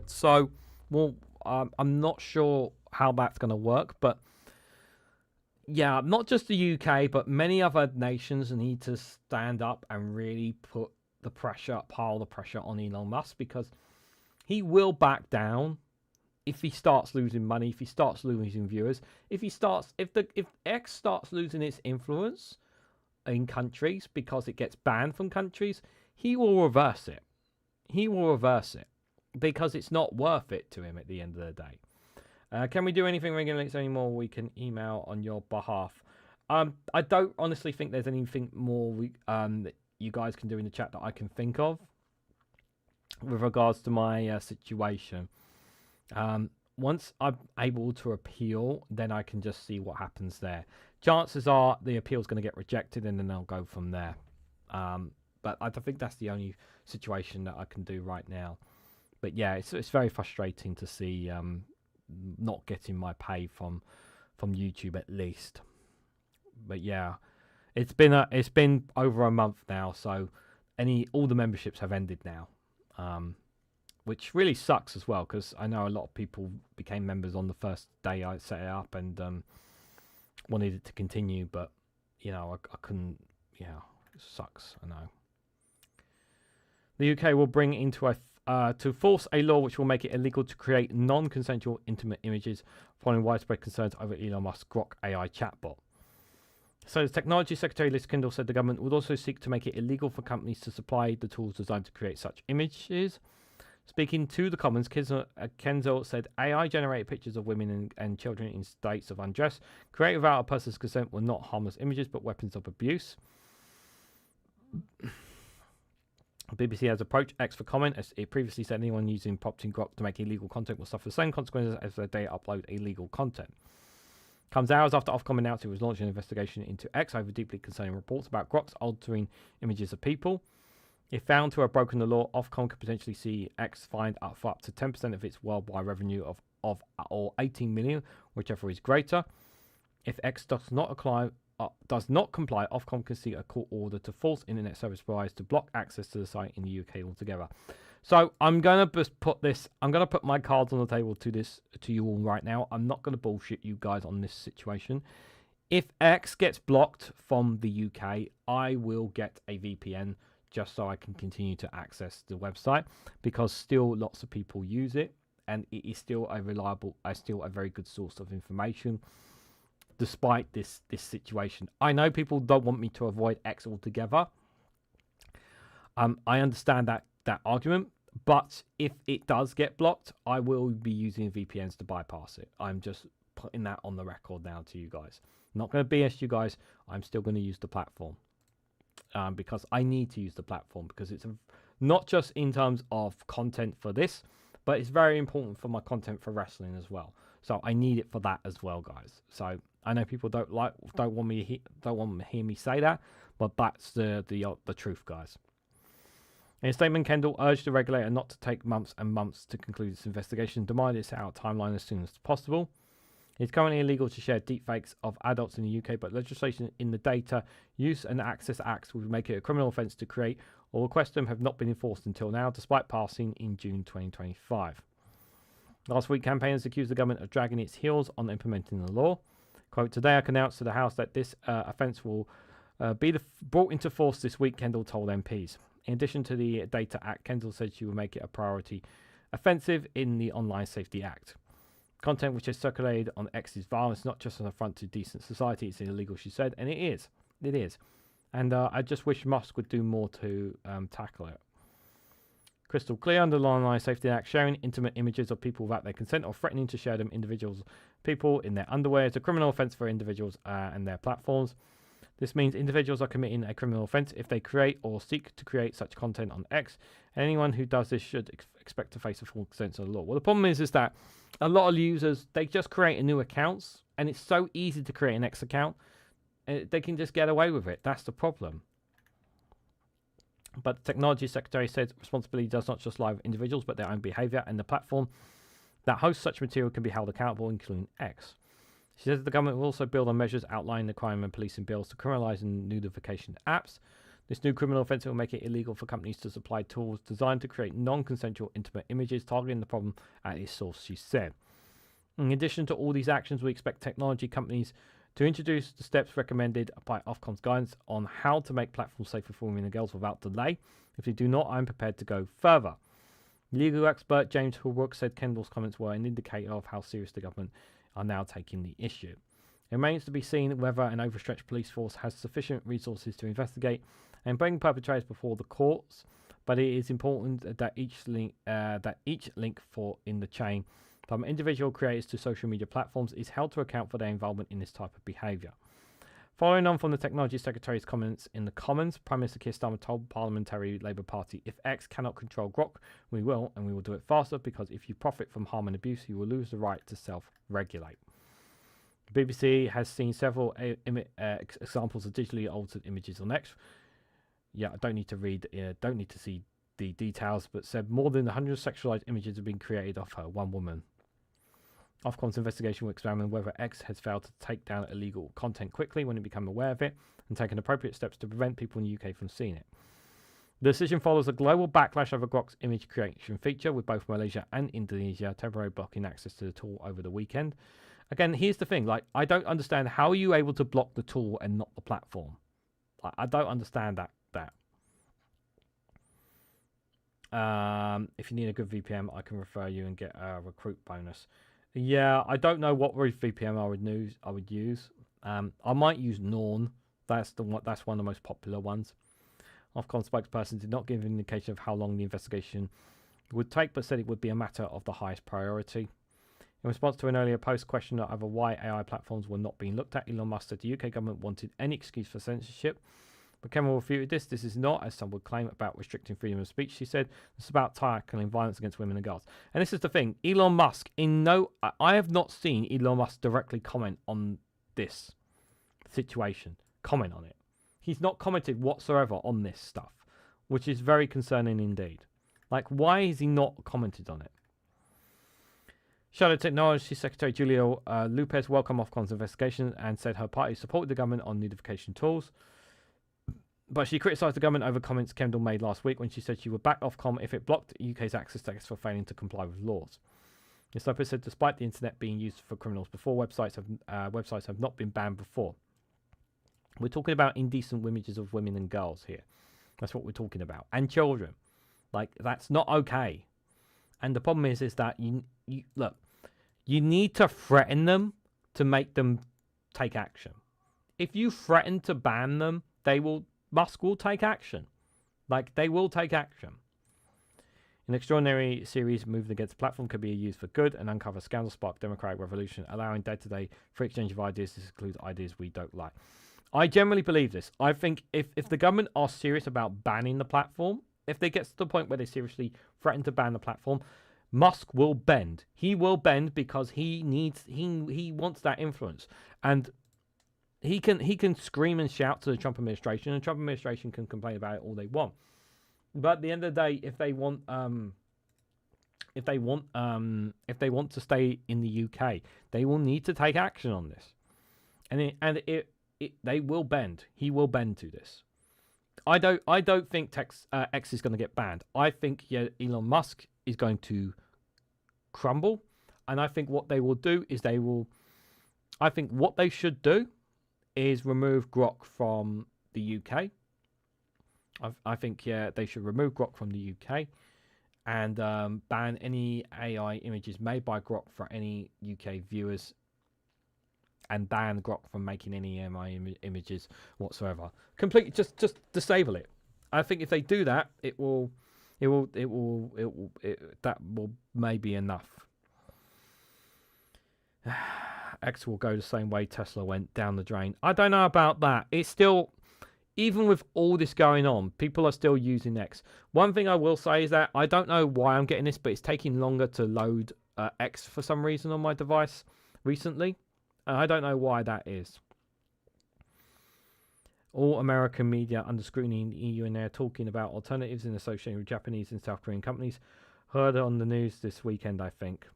So, well, I'm not sure how that's going to work, but yeah, not just the UK, but many other nations need to stand up and really put the pressure, pile the pressure on Elon Musk, because he will back down if he starts losing money, if he starts losing viewers, if X starts losing its influence in countries because it gets banned from countries, he will reverse it. He will reverse it because it's not worth it to him at the end of the day. Can we do anything Reganelites anymore? We can email on your behalf. I don't honestly think there's anything more that you guys can do in the chat that I can think of with regards to my situation. Once I'm able to appeal, then I can just see what happens there. Chances are the appeal is going to get rejected, and then I'll go from there. But I think that's the only situation that I can do right now. But yeah, it's very frustrating to see not getting my pay from YouTube at least. But yeah, it's been over a month now, so all the memberships have ended now, which really sucks as well, because I know a lot of people became members on the first day I set it up and wanted it to continue, but you know I couldn't. Yeah, it sucks. I know. The UK will bring into to force a law which will make it illegal to create non-consensual intimate images following widespread concerns over Elon Musk's Grok AI chatbot. So the Technology Secretary Liz Kendall said the government would also seek to make it illegal for companies to supply the tools designed to create such images. Speaking to the Commons, Kendall said AI-generated pictures of women and children in states of undress created without a person's consent were not harmless images but weapons of abuse. BBC has approached X for comment, as it previously said anyone using prompting Grok to make illegal content will suffer the same consequences as if they upload illegal content. Comes hours after Ofcom announced it was launching an investigation into X over deeply concerning reports about Grok's altering images of people. If found to have broken the law, Ofcom could potentially see X fined for up to 10% of its worldwide revenue of or 18 million, whichever is greater. If X does not comply, Ofcom can seek a court order to force internet service providers to block access to the site in the UK altogether. So I'm gonna just put my cards on the table to you all right now. I'm not gonna bullshit you guys on this situation. If X gets blocked from the UK, I will get a VPN just so I can continue to access the website, because still lots of people use it and it is still a very good source of information. Despite this situation, I know people don't want me to avoid X altogether. I understand that argument, but if it does get blocked, I will be using VPNs to bypass it. I'm just putting that on the record now to you guys. I'm not going to BS you guys. I'm still going to use the platform because I need to use the platform, because it's not just in terms of content for this, but it's very important for my content for wrestling as well. So I need it for that as well, guys. So I know people don't want to hear me say that, but that's the truth, guys. In a statement, Kendall urged the regulator not to take months and months to conclude its investigation, demanded it set out a timeline as soon as possible. It's currently illegal to share deepfakes of adults in the UK, but legislation in the Data Use and Access Act would make it a criminal offence to create or request them have not been enforced until now, despite passing in June 2025. Last week, campaigners accused the government of dragging its heels on implementing the law. Quote, today I can announce to the House that this offence will be brought into force this week, Kendall told MPs. In addition to the Data Act, Kendall said she will make it a priority offensive in the Online Safety Act. Content which is circulated on X is violence, not just an affront to decent society. It's illegal, she said, and it is. It is. And I just wish Musk would do more to tackle it. Crystal clear under the Online Safety Act, sharing intimate images of people without their consent or threatening to share them people in their underwear is a criminal offence for individuals and their platforms. This means individuals are committing a criminal offence if they create or seek to create such content on X. Anyone who does this should expect to face a full sense of the law. Well, the problem is that a lot of users, they just create a new accounts, and it's so easy to create an X account. They can just get away with it. That's the problem. But the Technology Secretary said responsibility does not just lie with individuals, but their own behaviour, and the platform that hosts such material can be held accountable, including X. She says the government will also build on measures outlining the crime and policing bills to criminalise nudification apps. This new criminal offence will make it illegal for companies to supply tools designed to create non-consensual intimate images, targeting the problem at its source, she said. In addition to all these actions, we expect technology companies to introduce the steps recommended by Ofcom's guidance on how to make platforms safer for women and girls without delay. If they do not, I'm prepared to go further. Legal expert James Holbrook said Kendall's comments were an indicator of how serious the government are now taking the issue. It remains to be seen whether an overstretched police force has sufficient resources to investigate and bring perpetrators before the courts, but it is important that each link in the chain from individual creators to social media platforms is held to account for their involvement in this type of behaviour. Following on from the Technology Secretary's comments in the Commons, Prime Minister Keir Starmer told Parliamentary Labour Party, if X cannot control Grok, we will, and we will do it faster, because if you profit from harm and abuse, you will lose the right to self-regulate. The BBC has seen several examples of digitally altered images on X. Yeah, I don't need to see the details, but said more than 100 sexualised images have been created of her, one woman. Ofcom's investigation will examine whether X has failed to take down illegal content quickly when it became aware of it, and taken appropriate steps to prevent people in the UK from seeing it. The decision follows a global backlash over Grok's image creation feature, with both Malaysia and Indonesia temporarily blocking access to the tool over the weekend. Again, here's the thing, I don't understand how are you able to block the tool and not the platform. I don't understand that. If you need a good VPN, I can refer you and get a recruit bonus. Yeah, I don't know what VPN I would use. I might use Norn. That's one of the most popular ones. Ofcom spokesperson did not give an indication of how long the investigation would take, but said it would be a matter of the highest priority. In response to an earlier post question over why AI platforms were not being looked at, Elon Musk said the UK government wanted any excuse for censorship. But Cameron refuted this. This is not, as some would claim, about restricting freedom of speech, she said. It's about tackling violence against women and girls. And this is the thing. Elon Musk, I have not seen Elon Musk directly comment on this situation. Comment on it. He's not commented whatsoever on this stuff, which is very concerning indeed. Why has he not commented on it? Shadow Technology Secretary Julia Lopez welcomed Ofcom's investigation and said her party supported the government on notification tools. But she criticised the government over comments Kendall made last week when she said she would back Ofcom if it blocked UK's access to X for failing to comply with laws. Ms. Lopez said despite the internet being used for criminals before, websites have not been banned before. We're talking about indecent images of women and girls here. That's what we're talking about. And children. That's not okay. And the problem is that you need to threaten them to make them take action. If you threaten to ban them, Musk will take action. They will take action. An extraordinary series moved against the platform could be used for good and uncover scandal spark democratic revolution, allowing day-to-day free exchange of ideas. This includes ideas we don't like. I generally believe this. I think if the government are serious about banning the platform, if they get to the point where they seriously threaten to ban the platform, Musk will bend. He will bend because he wants that influence. And he can scream and shout to the Trump administration, and the Trump administration can complain about it all they want. But at the end of the day, if they want to stay in the UK, they will need to take action on this, and they will bend. He will bend to this. I don't think X is going to get banned. I think Elon Musk is going to crumble, and I think what they will do is I think what they should do is remove Grok from the UK. I think they should remove Grok from the UK and ban any AI images made by Grok for any UK viewers, and ban Grok from making any AI images whatsoever. Completely, just disable it. I think if they do that, that will maybe enough. X will go the same way Tesla went down the drain. I don't know about that. It's still, even with all this going on, people are still using X. One thing I will say is that I don't know why I'm getting this, but it's taking longer to load X for some reason on my device recently. I don't know why that is. All American media under scrutiny in the EU, and they're talking about alternatives in association with Japanese and South Korean companies. Heard it on the news this weekend, I think.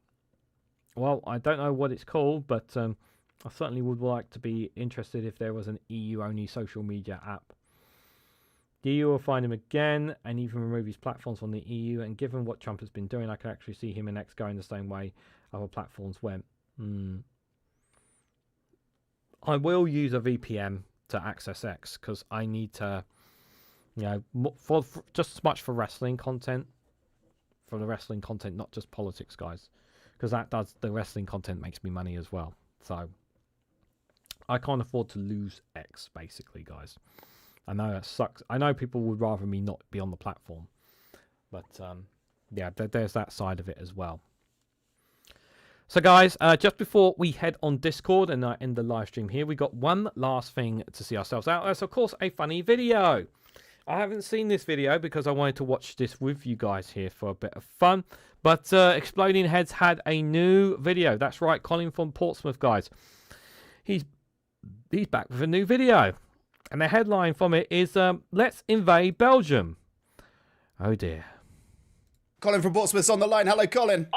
Well, I don't know what it's called, but I certainly would like to be interested if there was an EU-only social media app. The EU will find him again and even remove his platforms from the EU, and given what Trump has been doing, I can actually see him and X going the same way other platforms went. I will use a VPN to access X because I need to, for just as much for wrestling content, not just politics, guys, because the wrestling content makes me money as well. So I can't afford to lose X, basically, guys. I know that sucks. I know people would rather me not be on the platform, but there's that side of it as well. So guys, just before we head on Discord and end the live stream here, we got one last thing to see ourselves out. That's, of course, a funny video. I haven't seen this video because I wanted to watch this with you guys here for a bit of fun. But Exploding Heads had a new video. That's right, Colin from Portsmouth, guys. He's back with a new video. And the headline from it is, Let's Invade Belgium. Oh, dear. Colin from Portsmouth's on the line. Hello, Colin.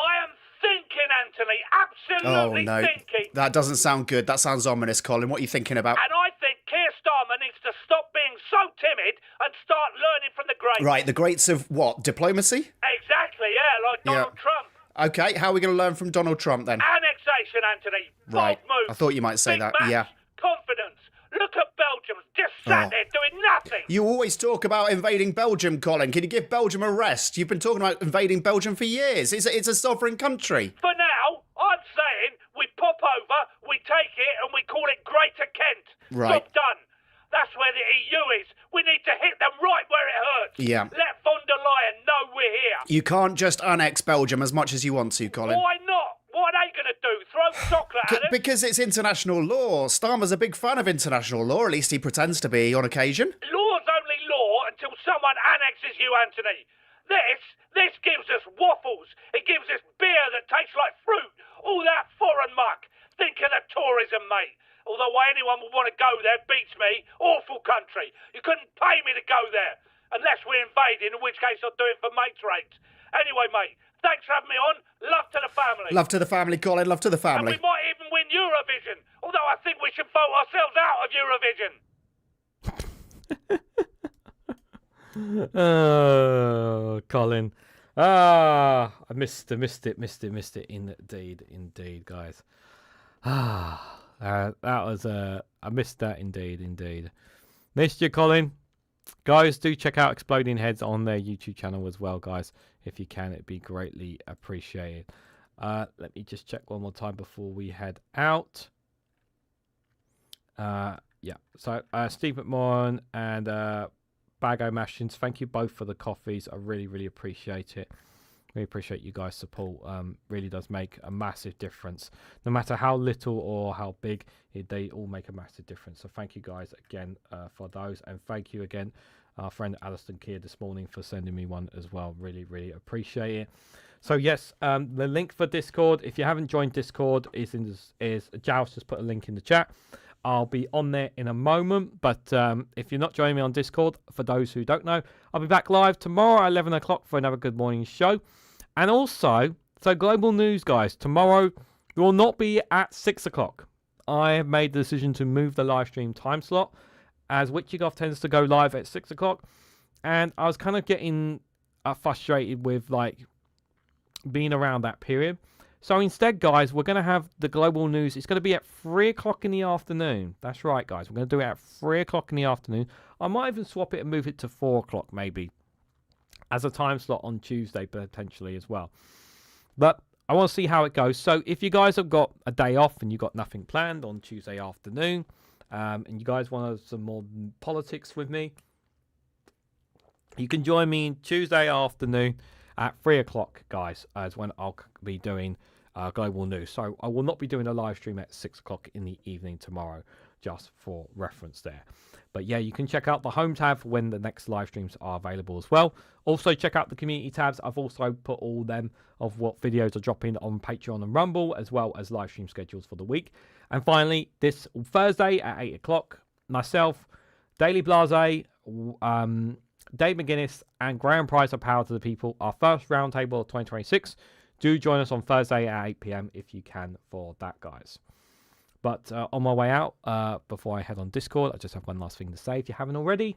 Anthony, absolutely thinking. That doesn't sound good. That sounds ominous, Colin. What are you thinking about? And I think Keir Starmer needs to stop being so timid and start learning from the greats. Right, the greats of what? Diplomacy? Exactly, like Donald Trump. Okay, how are we going to learn from Donald Trump then? Annexation, Anthony. Right, move. I thought you might say Big that. match. Yeah. Confidence. Look at Belgium, just sat there doing nothing. You always talk about invading Belgium, Colin. Can you give Belgium a rest? You've been talking about invading Belgium for years. It's a sovereign country. For now, I'm saying we pop over, we take it, and we call it Greater Kent. Right. Job done. That's where the EU is. We need to hit them right where it hurts. Yeah. Let von der Leyen know we're here. You can't just annex Belgium as much as you want to, Colin. Why not? What are they going to do? Throw chocolate at them? Because it's international law. Starmer's a big fan of international law, at least he pretends to be on occasion. Law's only law until someone annexes you, Anthony. This gives us waffles. It gives us beer that tastes like fruit. All that foreign muck. Think of the tourism, mate. Although why anyone would want to go there beats me. Awful country. You couldn't pay me to go there. Unless we're invading, in which case I'll do it for mates rates. Anyway, mate, thanks for having me on. Love to the family. Love to the family, Colin. Love to the family. And we might even win Eurovision. Although I think we should vote ourselves out of Eurovision. Oh, Colin. I missed it. Indeed, guys. That was I missed that indeed. Missed you, Colin. Guys, do check out Exploding Heads on their YouTube channel as well, guys. If you can, it'd be greatly appreciated. Let me just check one more time before we head out. So Steve McMahon and Bago Mashins, thank you both for the coffees. I really appreciate it. Really appreciate you guys' support. Really does make a massive difference. No matter how little or how big, they all make a massive difference. So thank you guys again for those. And thank you again, our friend Alison Keir this morning for sending me one as well. Really appreciate it. So yes, the link for Discord, if you haven't joined Discord, is Giles just put a link in the chat. I'll be on there in a moment, but if you're not joining me on Discord, for those who don't know, I'll be back live tomorrow at 11 o'clock for another Good Morning show. And also, so global news, guys, tomorrow will not be at 6 o'clock. I have made the decision to move the live stream time slot as Witchigoff tends to go live at 6 o'clock. And I was kind of getting frustrated with like being around that period. So instead, guys, we're going to have the global news. It's going to be at 3 o'clock in the afternoon. That's right, guys. We're going to do it at 3 o'clock in the afternoon. I might even swap it and move it to 4 o'clock maybe as a time slot on Tuesday potentially as well. But I want to see how it goes. So if you guys have got a day off and you've got nothing planned on Tuesday afternoon, and you guys want some more politics with me, you can join me Tuesday afternoon at 3 o'clock, guys, as when I'll be doing global news. So I will not be doing a live stream at 6 o'clock in the evening tomorrow, just for reference there. But yeah, you can check out the home tab for when the next live streams are available as well. Also, check out the community tabs. I've also put all them of what videos are dropping on Patreon and Rumble, as well as live stream schedules for the week. And finally, this Thursday at 8 o'clock, myself, Daily Blase, Dave McGuinness, and Graham Price of Power to the People, our first roundtable of 2026. Do join us on Thursday at 8 p.m. if you can for that, guys. But on my way out, before I head on Discord, I just have one last thing to say. If you haven't already,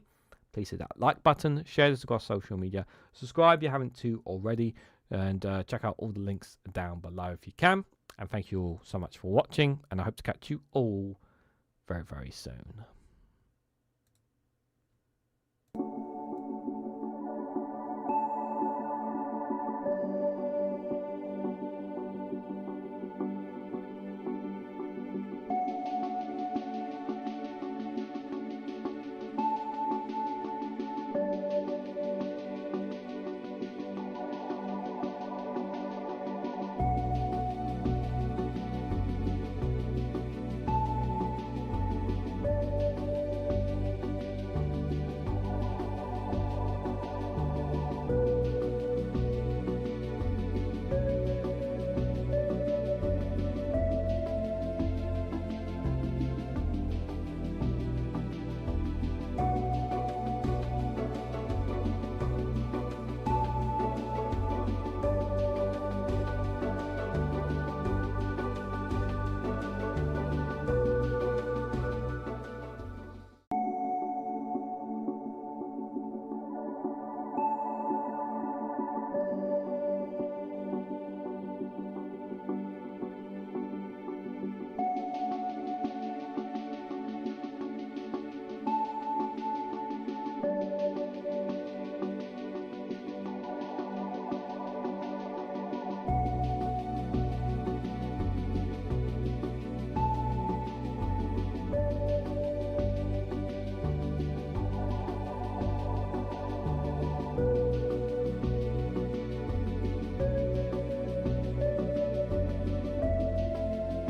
please hit that like button, share this across social media, subscribe if you haven't too already, and check out all the links down below if you can. And thank you all so much for watching, and I hope to catch you all very, very soon.